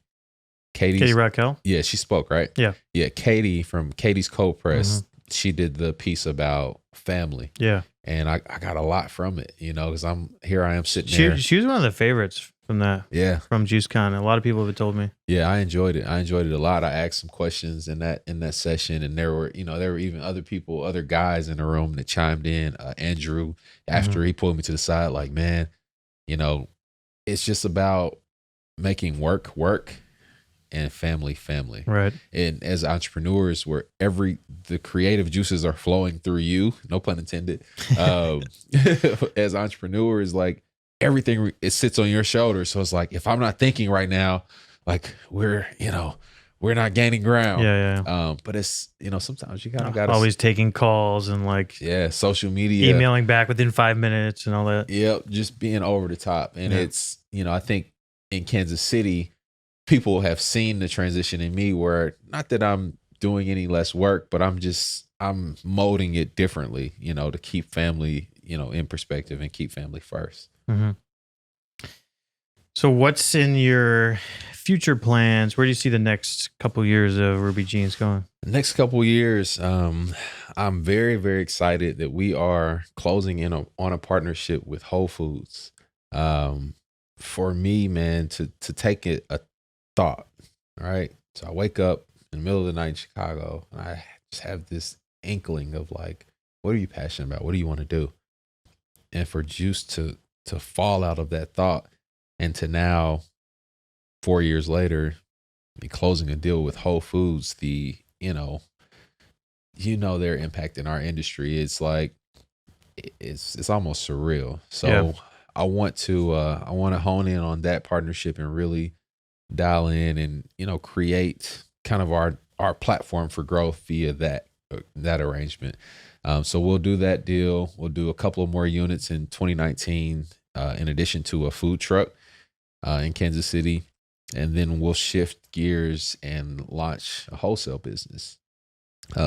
Raquel? Yeah, she spoke, right? Yeah. Yeah, Katie from Katie's Cold Press. Mm-hmm. She did the piece about family. Yeah. And I got a lot from it, because I am sitting there. She was one of the favorites from from JuiceCon. A lot of people have told me. Yeah, I enjoyed it. I enjoyed it a lot. I asked some questions in that session, and there were even other people, other guys in the room that chimed in. Andrew, after he pulled me to the side, like, man, it's just about making work and family. Right. And as entrepreneurs, where the creative juices are flowing through you, no pun intended. As entrepreneurs, like, everything, it sits on your shoulders. So it's like, if I'm not thinking right now, like, we're not gaining ground. Yeah. But it's, sometimes you gotta always taking calls and social media, emailing back within 5 minutes and all that. Yep. Just being over the top. And it's, I think in Kansas City, people have seen the transition in me, where not that I'm doing any less work, but I'm molding it differently, to keep family, in perspective and keep family first. Mm-hmm. So what's in your future plans? Where do you see the next couple of years of Ruby Jeans going? The next couple of years, I'm very, very excited that we are closing in on a partnership with Whole Foods. For me, man, to take it a thought, right? So I wake up in the middle of the night in Chicago, and I just have this inkling of like, what are you passionate about? What do you want to do? And for Juice to fall out of that thought, and to now, 4 years later, be closing a deal with Whole Foods, their impact in our industry, it's like, it's almost surreal. So I want to hone in on that partnership and really dial in and create kind of our platform for growth via that arrangement. So we'll do that deal. We'll do a couple of more units in 2019, in addition to a food truck in Kansas City, and then we'll shift gears and launch a wholesale business,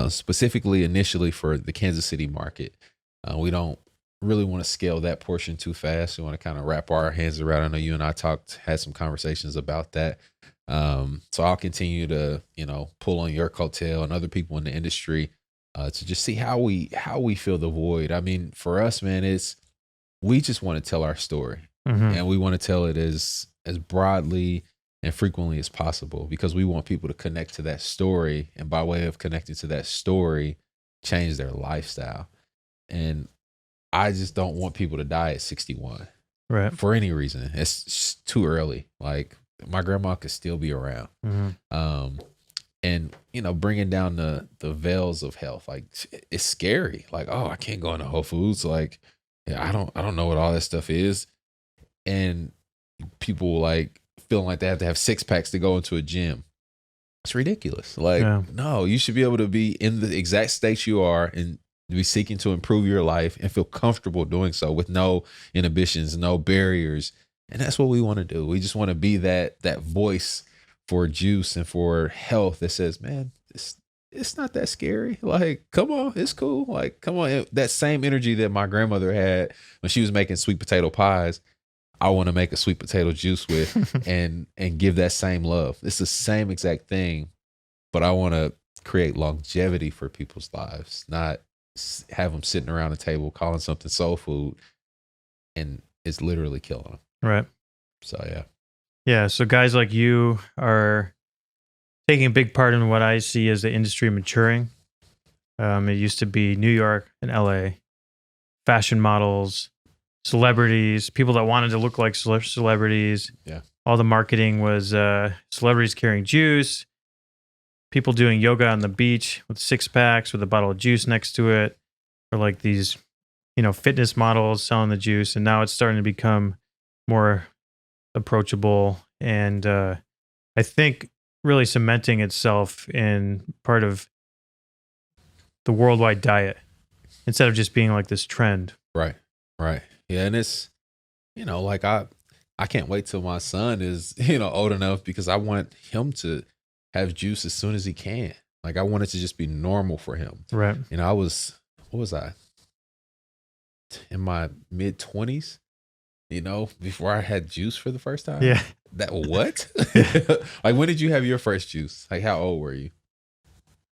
specifically initially for the Kansas City market. We don't really want to scale that portion too fast. We want to kind of wrap our hands around. I know you and I had some conversations about that. So I'll continue to, pull on your coattail and other people in the industry, to just see how we fill the void. I mean, for us, man, we just want to tell our story, and we want to tell it as broadly and frequently as possible, because we want people to connect to that story, and by way of connecting to that story, change their lifestyle. And I just don't want people to die at 61, right? For any reason. It's just too early. Like, my grandma could still be around. And bringing down the veils of health, like, it's scary. Like, oh, I can't go into Whole Foods. Like, I don't know what all that stuff is. And people like feeling like they have to have 6-packs to go into a gym. It's ridiculous. Like, no, you should be able to be in the exact state you are and be seeking to improve your life and feel comfortable doing so with no inhibitions, no barriers. And that's what we want to do. We just want to be that voice for juice and for health that says, man, it's not that scary. Like, come on, it's cool. Like, come on. That same energy that my grandmother had when she was making sweet potato pies, I want to make a sweet potato juice with and give that same love. It's the same exact thing, but I want to create longevity for people's lives, not have them sitting around the table calling something soul food, and it's literally killing them. Right. So yeah. Yeah. So guys like you are taking a big part in what I see as the industry maturing. It used to be New York and LA, fashion models, celebrities, people that wanted to look like celebrities. Yeah. All the marketing was celebrities carrying juice, people doing yoga on the beach with 6-packs with a bottle of juice next to it, or like these, fitness models selling the juice. And now it's starting to become more approachable and I think really cementing itself in part of the worldwide diet instead of just being like this trend. Right. Yeah. And it's, like I can't wait till my son is, old enough, because I want him to have juice as soon as he can. Like, I want it to just be normal for him. Right. What was I? In my mid-20s, before I had juice for the first time. Yeah. That what? Like, when did you have your first juice? Like, how old were you?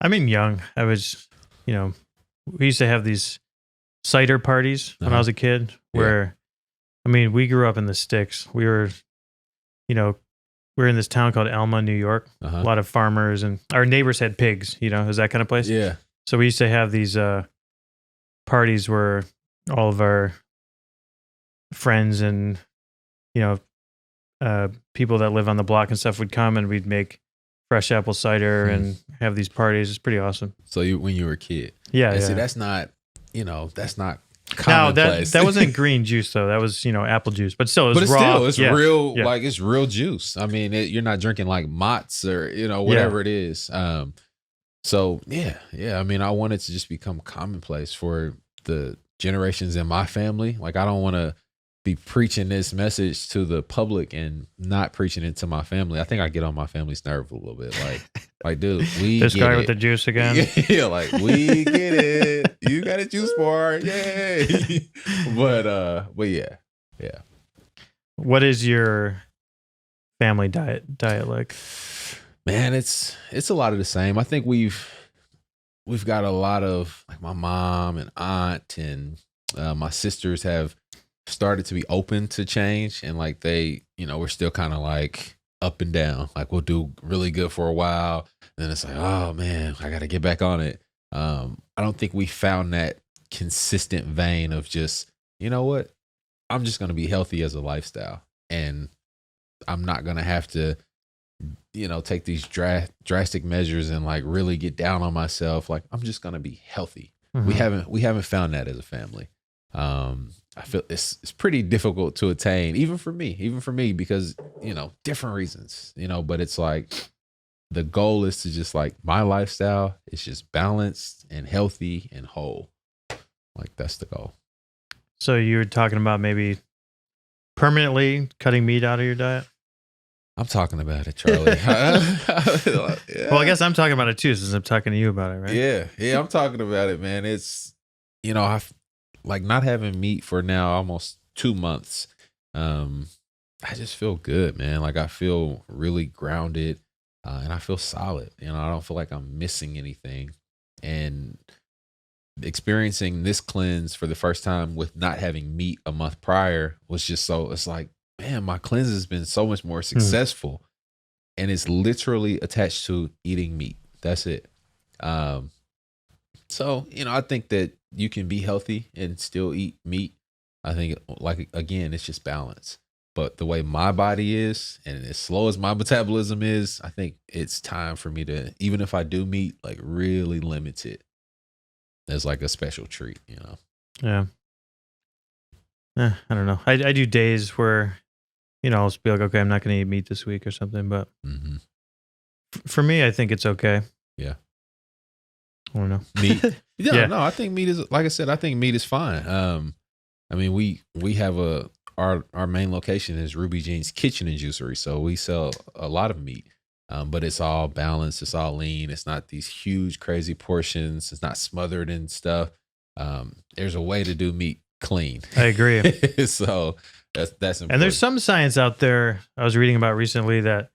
I mean, young. I was, we used to have these cider parties when I was a kid where, we grew up in the sticks. We were, we were in this town called Alma, New York. A lot of farmers, and our neighbors had pigs, it was that kind of place. Yeah. So we used to have these parties where all of our friends and, people that live on the block and stuff would come, and we'd make fresh apple cider and have these parties. It's pretty awesome. So when you were a kid. Yeah. And see, that's not commonplace. No, that wasn't green juice though. That was, apple juice, but still it was but raw. Still, it's real, like it's real juice. I mean, you're not drinking like Mott's or, whatever it is. So yeah. I mean, I want it to just become commonplace for the generations in my family. Like, I don't want to be preaching this message to the public and not preaching it to my family. I think I get on my family's nerve a little bit. Like, dude, we this get guy it. with the juice again. Yeah, like, we get it. You got a juice bar, yay! but yeah. What is your family diet like? Man, it's a lot of the same. I think we've got a lot of, like, my mom and aunt and my sisters have started to be open to change, and like they, we're still kind of like up and down. Like, we'll do really good for a while, and then it's like, oh man, I got to get back on it. I don't think we found that consistent vein of just, you know what, I'm just going to be healthy as a lifestyle, and I'm not going to have to, take these drastic measures and like really get down on myself. Like, I'm just going to be healthy. Mm-hmm. We haven't found that as a family. I feel it's pretty difficult to attain, even for me, because, different reasons, but it's like the goal is to just, like, my lifestyle is just balanced and healthy and whole. Like, that's the goal. So you were talking about maybe permanently cutting meat out of your diet? I'm talking about it, Charlie. Yeah. Well, I guess I'm talking about it too, since I'm talking to you about it, right? Yeah, I'm talking about it, man. It's, I've like not having meat for now almost 2 months. I just feel good, man. Like, I feel really grounded, and I feel solid. I don't feel like I'm missing anything. And experiencing this cleanse for the first time with not having meat a month prior was just it's like, man, my cleanse has been so much more successful, and it's literally attached to eating meat. That's it. So, I think that you can be healthy and still eat meat. I think, like, again, it's just balance. But the way my body is, and as slow as my metabolism is, I think it's time for me to, even if I do meat, like, really limit it as like a special treat, Yeah. I don't know. I do days where, I'll just be like, okay, I'm not going to eat meat this week or something. But for me, I think it's okay. Yeah. I don't know. Meat. Yeah. No, I think meat is, like I said, I think meat is fine. I mean, we have our main location is Ruby Jean's Kitchen and Juicery. So we sell a lot of meat. But it's all balanced. It's all lean. It's not these huge, crazy portions. It's not smothered in stuff. There's a way to do meat clean. I agree. So that's important. And there's some science out there I was reading about recently that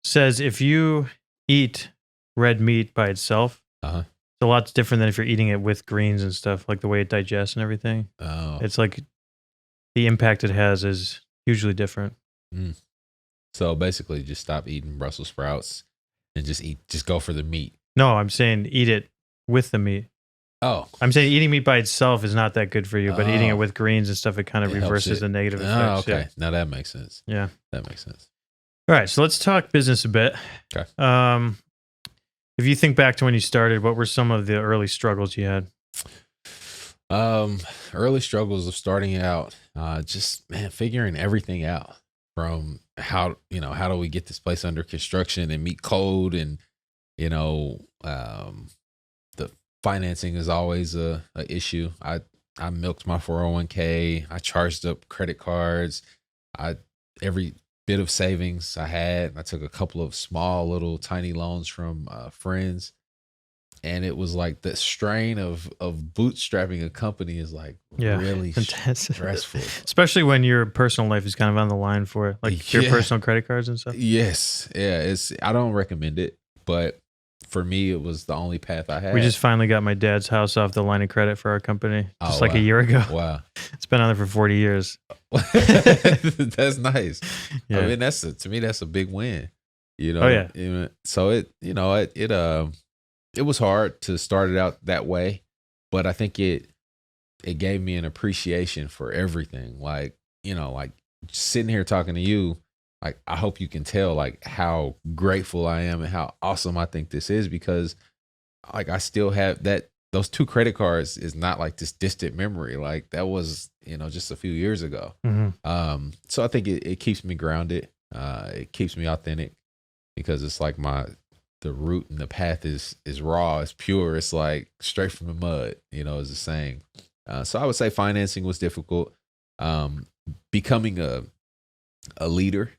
says if you eat red meat by itself, it's a lot different than if you're eating it with greens and stuff, like the way it digests and everything. Oh. It's like the impact it has is hugely different. So basically just stop eating Brussels sprouts and just go for the meat. No, I'm saying eat it with the meat. Oh. I'm saying eating meat by itself is not that good for you, but eating it with greens and stuff, it kind of reverses the negative effects. Oh, okay. Yeah. Now that makes sense. Yeah. That makes sense. All right, so let's talk business a bit. Okay. If you think back to when you started, what were some of the early struggles you had? Early struggles of starting out, just figuring everything out from how do we get this place under construction and meet code, and the financing is always a issue. I milked my 401k. I charged up credit cards. Every bit of savings I had, I took a couple of small little tiny loans from friends. And it was like the strain of bootstrapping a company is like really stressful. Especially when your personal life is kind of on the line for it, like your personal credit cards and stuff. Yes. Yeah. I don't recommend it, but for me, it was the only path I had. We just finally got my dad's house off the line of credit for our company just a year ago. Wow. It's been on there for 40 years. That's nice. Yeah. I mean, to me, that's a big win. Oh, yeah. So it was hard to start it out that way, but I think it gave me an appreciation for everything. Like sitting here talking to you, like, I hope you can tell like how grateful I am and how awesome I think this is, because like I still have those 2 credit cards is not like this distant memory. Like that was, just a few years ago. Mm-hmm. So I think it keeps me grounded. It keeps me authentic, because it's like the root and the path is raw, it's pure, it's like straight from the mud, is the saying. So I would say financing was difficult. Becoming a leader,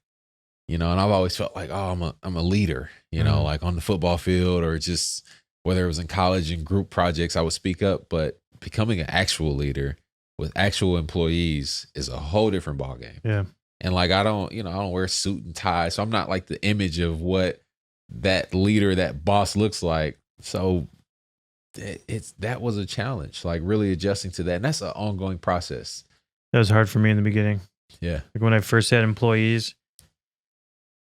and I've always felt like, oh, I'm a leader, like on the football field, or just whether it was in college and group projects, I would speak up. But becoming an actual leader with actual employees is a whole different ballgame. Yeah. And like I don't wear a suit and tie, so I'm not like the image of what that leader, that boss looks like. So that was a challenge, like really adjusting to that. And that's an ongoing process. That was hard for me in the beginning. Yeah. Like when I first had employees,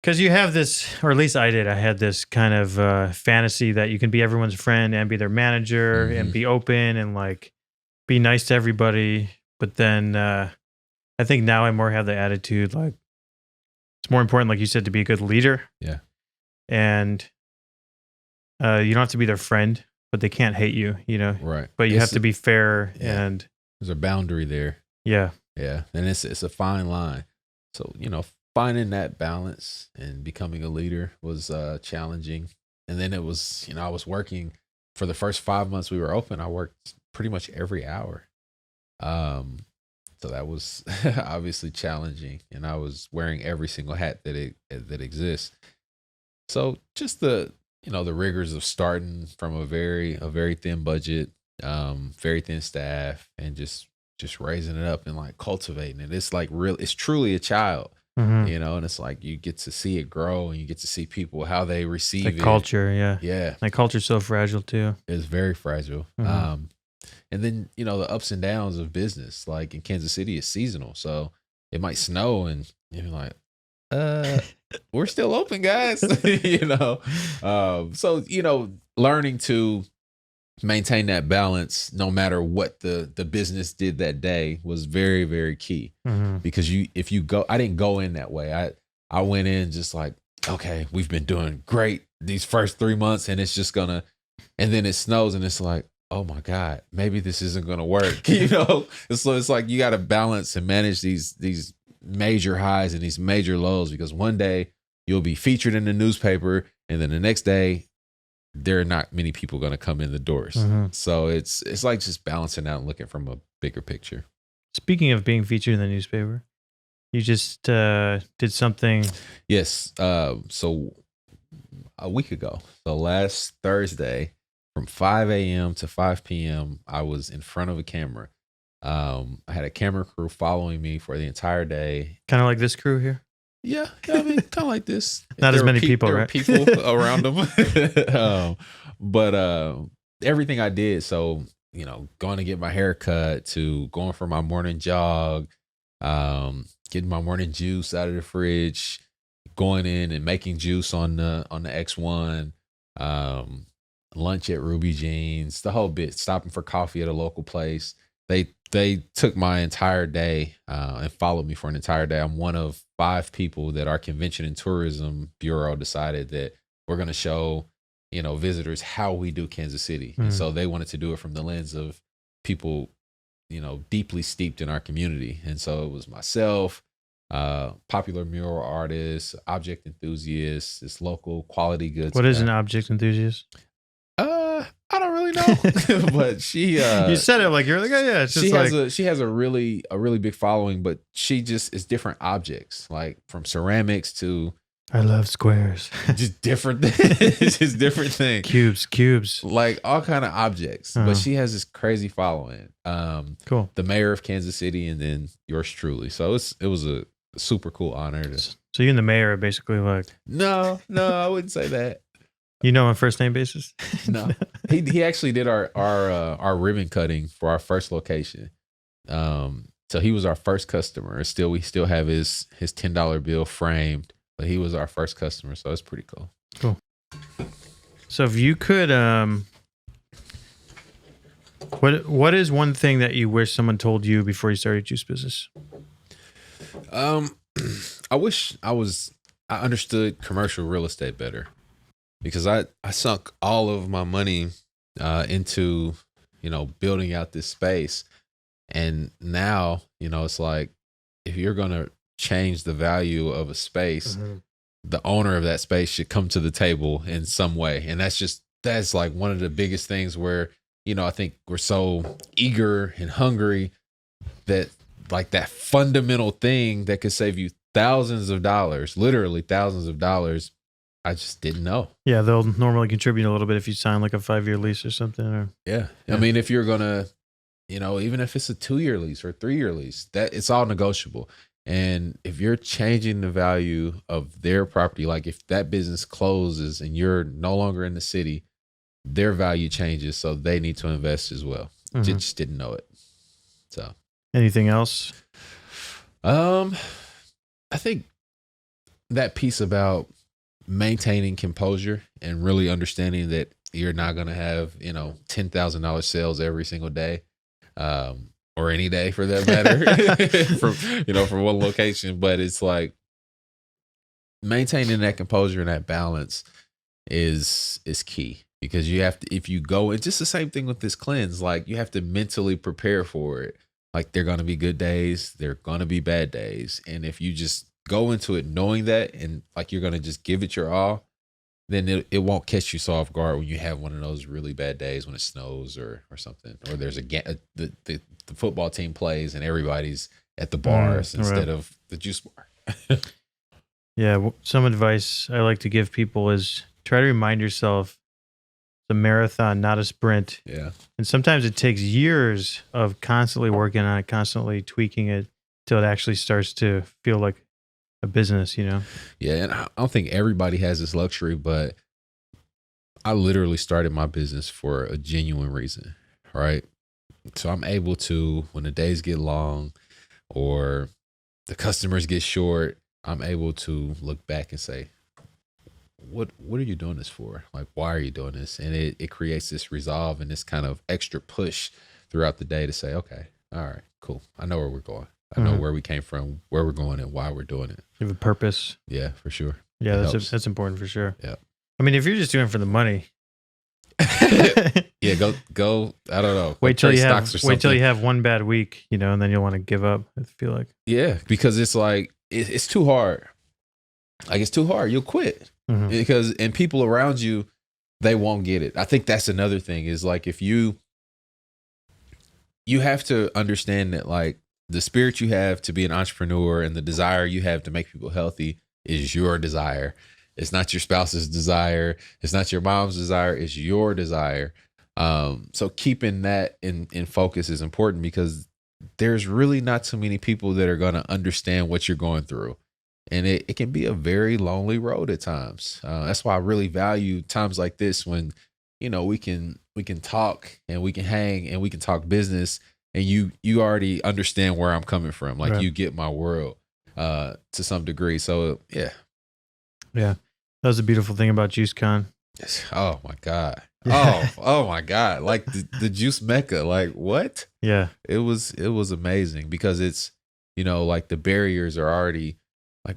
because you have this, or at least I did, I had this kind of fantasy that you can be everyone's friend and be their manager and be open and like be nice to everybody. But then I think now I more have the attitude, like it's more important, like you said, to be a good leader. Yeah. And you don't have to be their friend, but they can't hate you, Right. But you have to be fair, and there's a boundary there. Yeah. Yeah. And it's a fine line. So, finding that balance and becoming a leader was challenging. And then it was, I was working for the first 5 months we were open. I worked pretty much every hour. So that was obviously challenging, and I was wearing every single hat that exists. So just the rigors of starting from a very thin budget, very thin staff, and just raising it up and like cultivating it. It's like it's truly a child, and it's like you get to see it grow, and you get to see people, how they receive it. Culture. Yeah. Yeah. Like culture's so fragile too. It's very fragile. And then, the ups and downs of business, like in Kansas City, it's seasonal. So it might snow and you're like, we're still open, guys. So, learning to maintain that balance no matter what the business did that day was very, very key. Because I didn't go in that way. I went in just like, okay, we've been doing great these first 3 months, and it's just and then it snows and it's like, oh my God, maybe this isn't going to work. So it's like, you got to balance and manage these major highs and these major lows, because one day you'll be featured in the newspaper, and then the next day there are not many people going to come in the doors. So it's like just balancing out and looking from a bigger picture. Speaking of being featured in the newspaper, You just did something. Yes. So a week ago, so last Thursday, from 5 a.m. to 5 p.m., I was in front of a camera. I had a camera crew following me for the entire day. Kind of like this crew here. Yeah, I mean, kind of like this. Not as many people, there right? were people around them. But everything I did, so, going to get my hair cut, to going for my morning jog, getting my morning juice out of the fridge, going in and making juice on the X1, lunch at Ruby Jeans, the whole bit, stopping for coffee at a local place. They took my entire day and followed me for an entire day. I'm one of 5 people that our Convention and Tourism Bureau decided that we're going to show, visitors how we do Kansas City. And so they wanted to do it from the lens of people, deeply steeped in our community. And so it was myself, popular mural artists, object enthusiasts, this local quality goods. What is an object enthusiast? I don't really know, but she. You said it like you're like, oh yeah. It's just she has a really big following, but she just is different objects, like from ceramics to. I love squares. Just different things. Just different things. Cubes. Like all kind of objects. But she has this crazy following. Cool. The mayor of Kansas City, and then yours truly. So it was a super cool honor. So you and the mayor are basically like. No, I wouldn't say that. On first name basis? No, he actually did our ribbon cutting for our first location. So he was our first customer. We still have his $10 bill framed, but he was our first customer. So it's pretty cool. Cool. So if you could, what is one thing that you wish someone told you before you started juice business? I wish I understood commercial real estate better. Because I sunk all of my money into, building out this space. And now, it's like, if you're going to change the value of a space, the owner of that space should come to the table in some way. And that's like one of the biggest things where, I think we're so eager and hungry that like that fundamental thing that could save you thousands of dollars, literally thousands of dollars, I just didn't know. Yeah, they'll normally contribute a little bit if you sign like a 5-year lease or something. Yeah. I mean, if you're gonna, even if it's a 2-year lease or a 3-year lease, that it's all negotiable. And if you're changing the value of their property, like if that business closes and you're no longer in the city, their value changes, so they need to invest as well. Just didn't know it. So, anything else? I think that piece about maintaining composure and really understanding that you're not going to have, $10,000 sales every single day, or any day for that matter, from one location. But it's like maintaining that composure and that balance is key, because you have to, if you go, it's just the same thing with this cleanse. Like you have to mentally prepare for it. Like there are going to be good days, there are going to be bad days. And if you just go into it knowing that, and like you're going to just give it your all, then it won't catch you so off guard when you have one of those really bad days when it snows or something, or there's the football team plays and everybody's at the bars instead of the juice bar. Yeah. Some advice I like to give people is try to remind yourself it's a marathon, not a sprint. Yeah. And sometimes it takes years of constantly working on it, constantly tweaking it till it actually starts to feel like a business, Yeah, and I don't think everybody has this luxury, but I literally started my business for a genuine reason, right? So I'm able to, when the days get long or the customers get short, I'm able to look back and say, what are you doing this for? Like, why are you doing this? And it creates this resolve and this kind of extra push throughout the day to say, okay, all right, cool. I know where we're going. I know where we came from, where we're going, and why we're doing it. You have a purpose. Yeah, for sure. Yeah, that's important for sure. Yeah. I mean, if you're just doing it for the money. Yeah, go. I don't know. Wait till you have one bad week, and then you'll want to give up. I feel like. Yeah, because it's like it's too hard. Like it's too hard. You'll quit because people around you, they won't get it. I think that's another thing is like if you have to understand that like the spirit you have to be an entrepreneur and the desire you have to make people healthy is your desire. It's not your spouse's desire. It's not your mom's desire. It's your desire. So keeping that in focus is important, because there's really not too many people that are going to understand what you're going through. And it can be a very lonely road at times. That's why I really value times like this when, we can talk and we can hang and we can talk business, and you already understand where I'm coming from. Like Right. you get my world to some degree. So yeah. Yeah. That was the beautiful thing about JuiceCon. Oh my God. Oh my God. Like the juice mecca. Like what? Yeah. It was amazing, because it's, like the barriers are already like,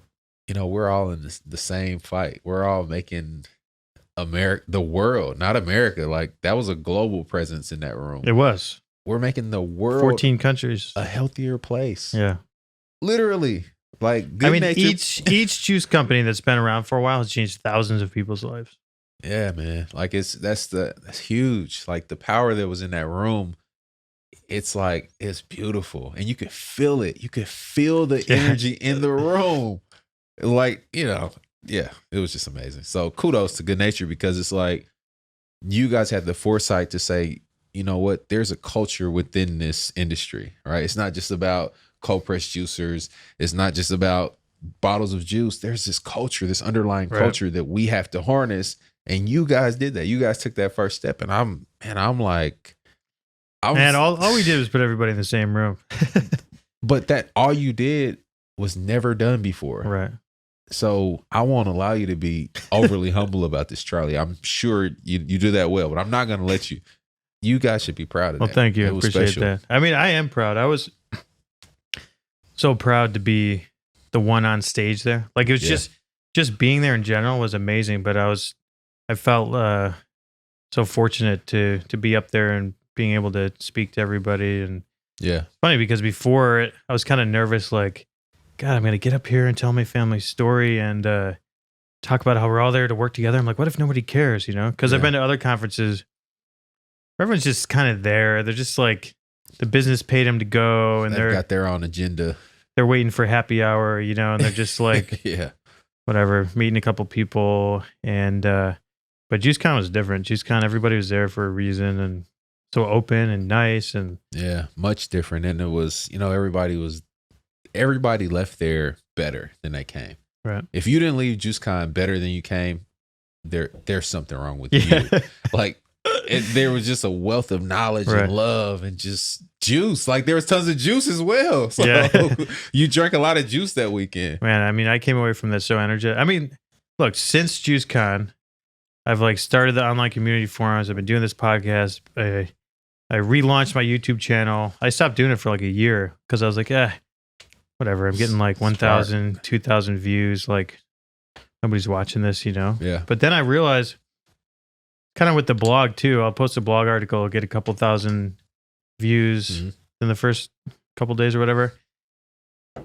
we're all in the same fight. We're all making the world, not America. Like that was a global presence in that room. It was. We're making the world 14 countries. a healthier place. Yeah. Literally. Like each juice company that's been around for a while has changed thousands of people's lives. Yeah, man. Like that's huge. Like the power that was in that room, it's beautiful. And you could feel it. You could feel the energy in the room. Like, yeah, it was just amazing. So kudos to Good Nature, because it's like you guys had the foresight to say, you know what, there's a culture within this industry, right? It's not just about cold pressed juicers. It's not just about bottles of juice. There's this culture, this underlying culture that we have to harness. And you guys did that. You guys took that first step. And all we did was put everybody in the same room. But all you did was never done before. Right. So I won't allow you to be overly humble about this, Charlie. I'm sure you do that well, but I'm not going to let you. You guys should be proud of that. Well, thank you. I appreciate special. that. I mean, I am proud. I was so proud to be the one on stage there. Like it was just being there in general was amazing. But I felt so fortunate to be up there and being able to speak to everybody. And yeah, funny because before it, I was kind of nervous. Like, God, I'm going to get up here and tell my family's story and talk about how we're all there to work together. I'm like, what if nobody cares? Because I've been to other conferences. Everyone's just kind of there. They're just like the business paid them to go, and they've got their own agenda. They're waiting for happy hour, and they're just like, whatever, meeting a couple people. And but JuiceCon was different. JuiceCon, everybody was there for a reason, and so open and nice, and much different. And it was, everybody left there better than they came. Right. If you didn't leave JuiceCon better than you came, there's something wrong with you. Like. There was just a wealth of knowledge and love and just juice. Like there was tons of juice as well. So you drank a lot of juice that weekend. Man, I mean, I came away from that so energetic. I mean, look, since JuiceCon, I've started the online community forums. I've been doing this podcast. I relaunched my YouTube channel. I stopped doing it for a year because I was like, whatever. I'm getting 1,000, 2,000 views. Like nobody's watching this, Yeah. But then I realized, kind of with the blog too, I'll post a blog article, get a couple thousand views in the first couple days or whatever.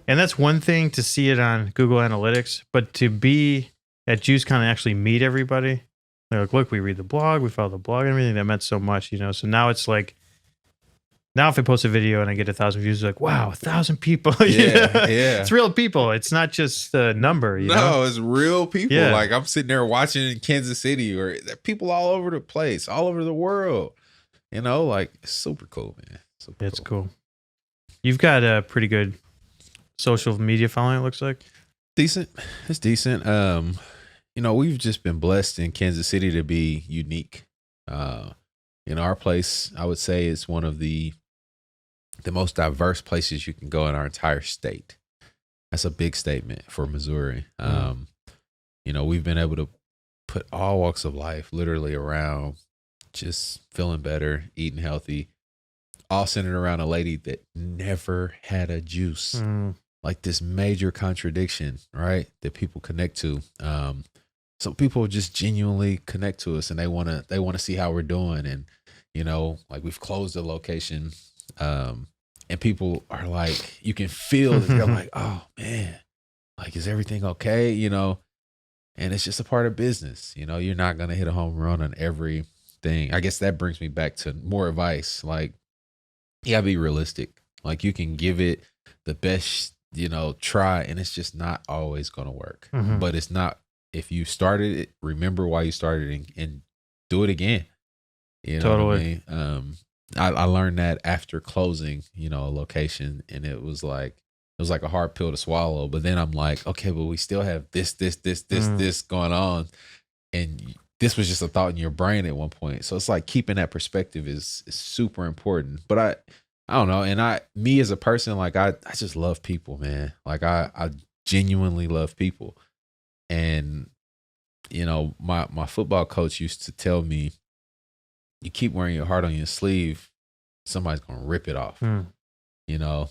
And that's one thing to see it on Google Analytics, but to be at JuiceCon and actually meet everybody, they're like, look, we read the blog, we follow the blog and everything. That meant so much, So now it's now if I post a video and I get 1,000 views, it's like, wow, 1,000 people. Yeah. It's real people. It's not just a number, No, it's real people. Yeah. Like I'm sitting there watching in Kansas City, or people all over the place, all over the world. It's super cool, man. It's cool. You've got a pretty good social media following, it looks like. Decent. It's decent. We've just been blessed in Kansas City to be unique. Our place, I would say, is one of the most diverse places you can go in our entire state. That's a big statement for Missouri. We've been able to put all walks of life literally around just feeling better, eating healthy, all centered around a lady that never had a juice. Like this major contradiction, right? That people connect to. So people just genuinely connect to us, and they want to see how we're doing. And, we've closed the location. And people are like, you can feel that they're like, oh man, is everything okay? And it's just a part of business. You're not going to hit a home run on everything. I guess that brings me back to more advice. You gotta be realistic. Like you can give it the best, try, and it's just not always going to work. Mhm. But it's not, if you started it, remember why you started and do it again. You know what I Totally. mean? I learned that after closing, a location, and it was like a hard pill to swallow. But then I'm like, okay, but we still have this going on, and this was just a thought in your brain at one point. So it's like keeping that perspective is super important. But I don't know, and me as a person, like I just love people, man. Like I genuinely love people, and my football coach used to tell me, you keep wearing your heart on your sleeve, somebody's gonna rip it off.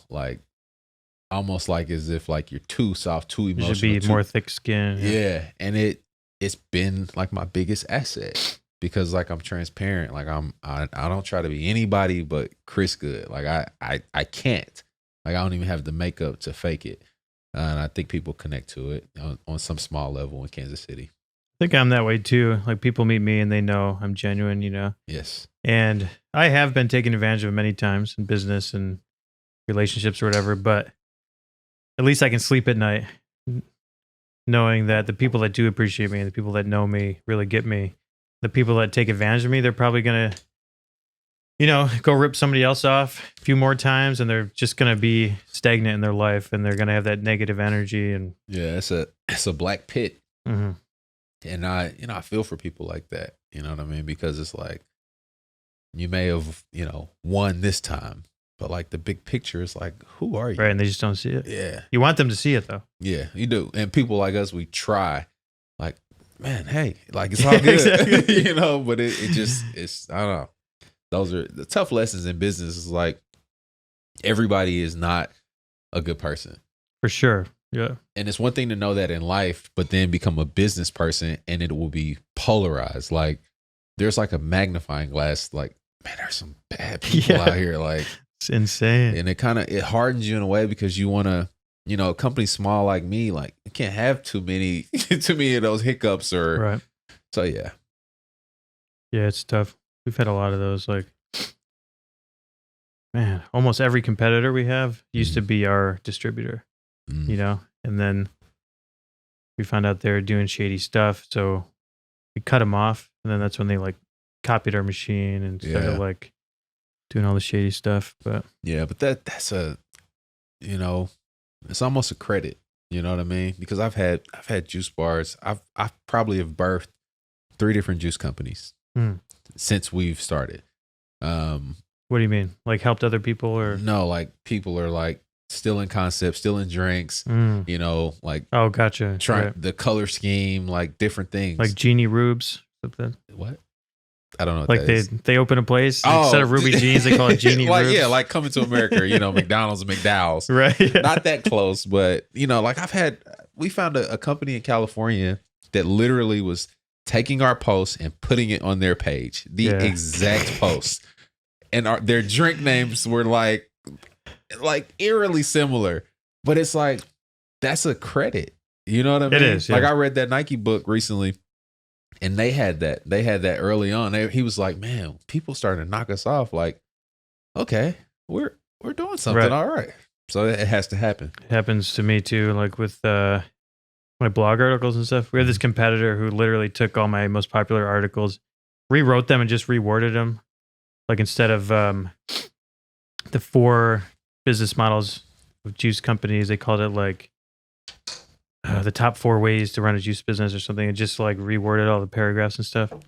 Like almost like as if like you're too soft, too emotional. You should be more thick skinned. Yeah. And it's been like my biggest asset because like I'm transparent. Like I don't try to be anybody but Chris Goode. Like I can't. Like I don't even have the makeup to fake it. And I think people connect to it on some small level in Kansas City. I think I'm that way too. Like people meet me and they know I'm genuine, Yes. And I have been taken advantage of many times in business and relationships or whatever, but at least I can sleep at night knowing that the people that do appreciate me, the people that know me, really get me, the people that take advantage of me, they're probably going to, go rip somebody else off a few more times, and they're just going to be stagnant in their life, and they're going to have that negative energy. And yeah, it's a black pit. Mm-hmm. And I feel for people like that, you know what I mean? Because it's like, you may have, won this time, but like the big picture is like, who are you? Right. And they just don't see it. Yeah. You want them to see it though. Yeah, you do. And people like us, we try like, man, hey, like it's all good, Exactly. but it's, I don't know. Those are the tough lessons in business. Is like, everybody is not a good person. For sure. Yeah. And it's one thing to know that in life, but then become a business person and it will be polarized. Like there's like a magnifying glass, like, man, there's some bad people out here. Like it's insane. And it hardens you in a way because you want to, a company small like me, like you can't have too many of those hiccups or, right. So yeah. Yeah, it's tough. We've had a lot of those, like, man, almost every competitor we have used to be our distributor. And then we found out they're doing shady stuff. So we cut them off. And then that's when they like copied our machine and started like doing all the shady stuff. But yeah, but that's it's almost a credit. You know what I mean? Because I've had juice bars. I probably have birthed 3 different juice companies since we've started. What do you mean? Like helped other people or? No, like people are like, still in concept, still in drinks, like oh, gotcha. Trying the color scheme, like different things, like Genie Rubes, something. What? I don't know. What like they open a place instead of Ruby Jeans, they call it Genie like Rubes. Yeah, like Coming to America, McDonald's and McDowell's, right? Yeah. Not that close, but like we found a company in California that literally was taking our post and putting it on their page, the exact post, and their drink names were like eerily similar, but it's like that's a credit. You know what I mean? It is. Yeah. Like I read that Nike book recently, and they had that early on. He was like, "Man, people starting to knock us off. Like, okay, we're doing something, right. All right." So it has to happen. It happens to me too. Like with my blog articles and stuff. We have this competitor who literally took all my most popular articles, rewrote them, and just reworded them. Like instead of the 4 business models of juice companies, they called it like the top 4 ways to run a juice business or something, and just like reworded all the paragraphs and stuff. And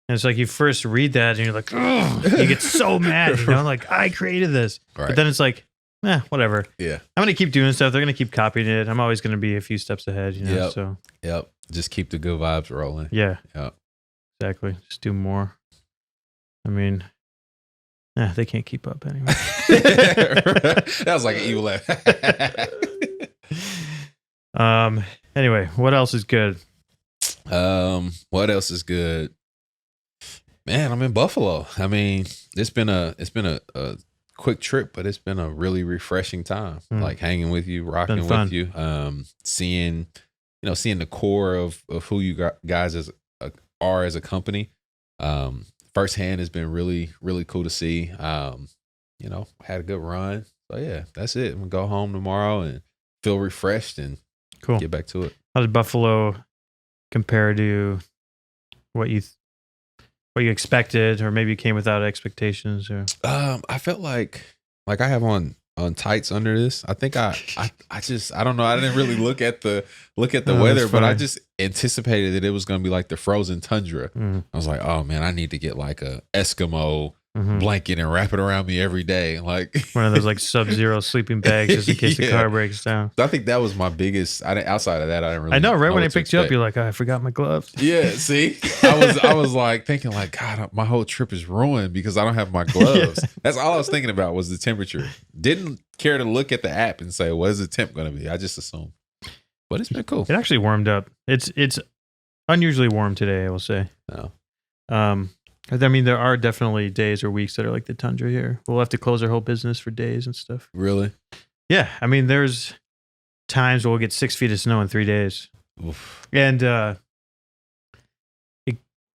it's like you first read that and you're like, oh, you get so mad, like I created this. Right. But then it's like, whatever. Yeah. I'm going to keep doing stuff. They're going to keep copying it. I'm always going to be a few steps ahead, Yep. So. Yep. Just keep the good vibes rolling. Yeah. Yep. Exactly. Just do more. I mean, they can't keep up anyway. That was like an evil laugh. Anyway, what else is good? What else is good? Man, I'm in Buffalo. I mean, it's been a quick trip, but it's been a really refreshing time. Like hanging with you, rocking with you, seeing the core of who you guys are as a company. Firsthand has been really, really cool to see. Had a good run. So yeah, that's it. I'm gonna go home tomorrow and feel refreshed and Cool. get back to it. How did Buffalo compare to what you expected, or maybe you came without expectations? Or I felt like I have on tights under this. I think I don't know. I didn't really look at the weather, but I just anticipated that it was gonna be like the frozen tundra. I was like, oh man, I need to get like a Eskimo blanket and wrap it around me every day, like one of those like Sub-Zero sleeping bags just in case the car breaks down. I think that was my biggest. Outside of that, I didn't really. I know, right? When I picked you up, you're like, oh, I forgot my gloves. Yeah, see, I was like thinking like, God, my whole trip is ruined because I don't have my gloves. That's all I was thinking about was the temperature. Didn't care to look at the app and say, what is the temp going to be? I just assumed. But it's been cool. It actually warmed up. It's unusually warm today, I will say. No. I mean, there are definitely days or weeks that are like the tundra here. We'll have to close our whole business for days and stuff. Really? Yeah. I mean, there's times where we'll get 6 feet of snow in 3 days. Oof. And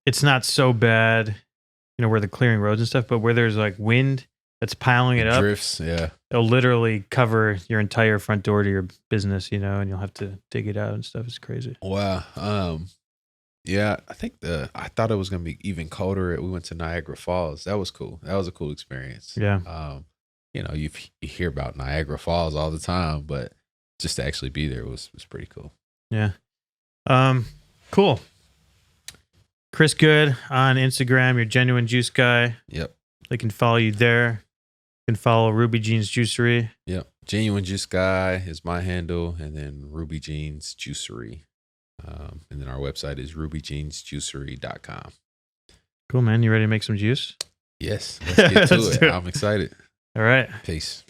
it's not so bad, where they're clearing roads and stuff, but where there's like wind that's piling it up. Drifts, yeah. It'll literally cover your entire front door to your business, and you'll have to dig it out and stuff. It's crazy. Wow. Yeah, I think I thought it was gonna be even colder. We went to Niagara Falls. That was cool. That was a cool experience. Yeah. You hear about Niagara Falls all the time, but just to actually be there was pretty cool. Yeah. Cool. Chris Goode on Instagram, your genuine juice guy. Yep. They can follow you there. You can follow Ruby Jeans Juicery. Yep. Genuine Juice Guy is my handle, and then Ruby Jeans Juicery. And then our website is rubyjeansjuicery.com. Cool, man. You ready to make some juice? Yes. Let's get to it. I'm excited. All right. Peace.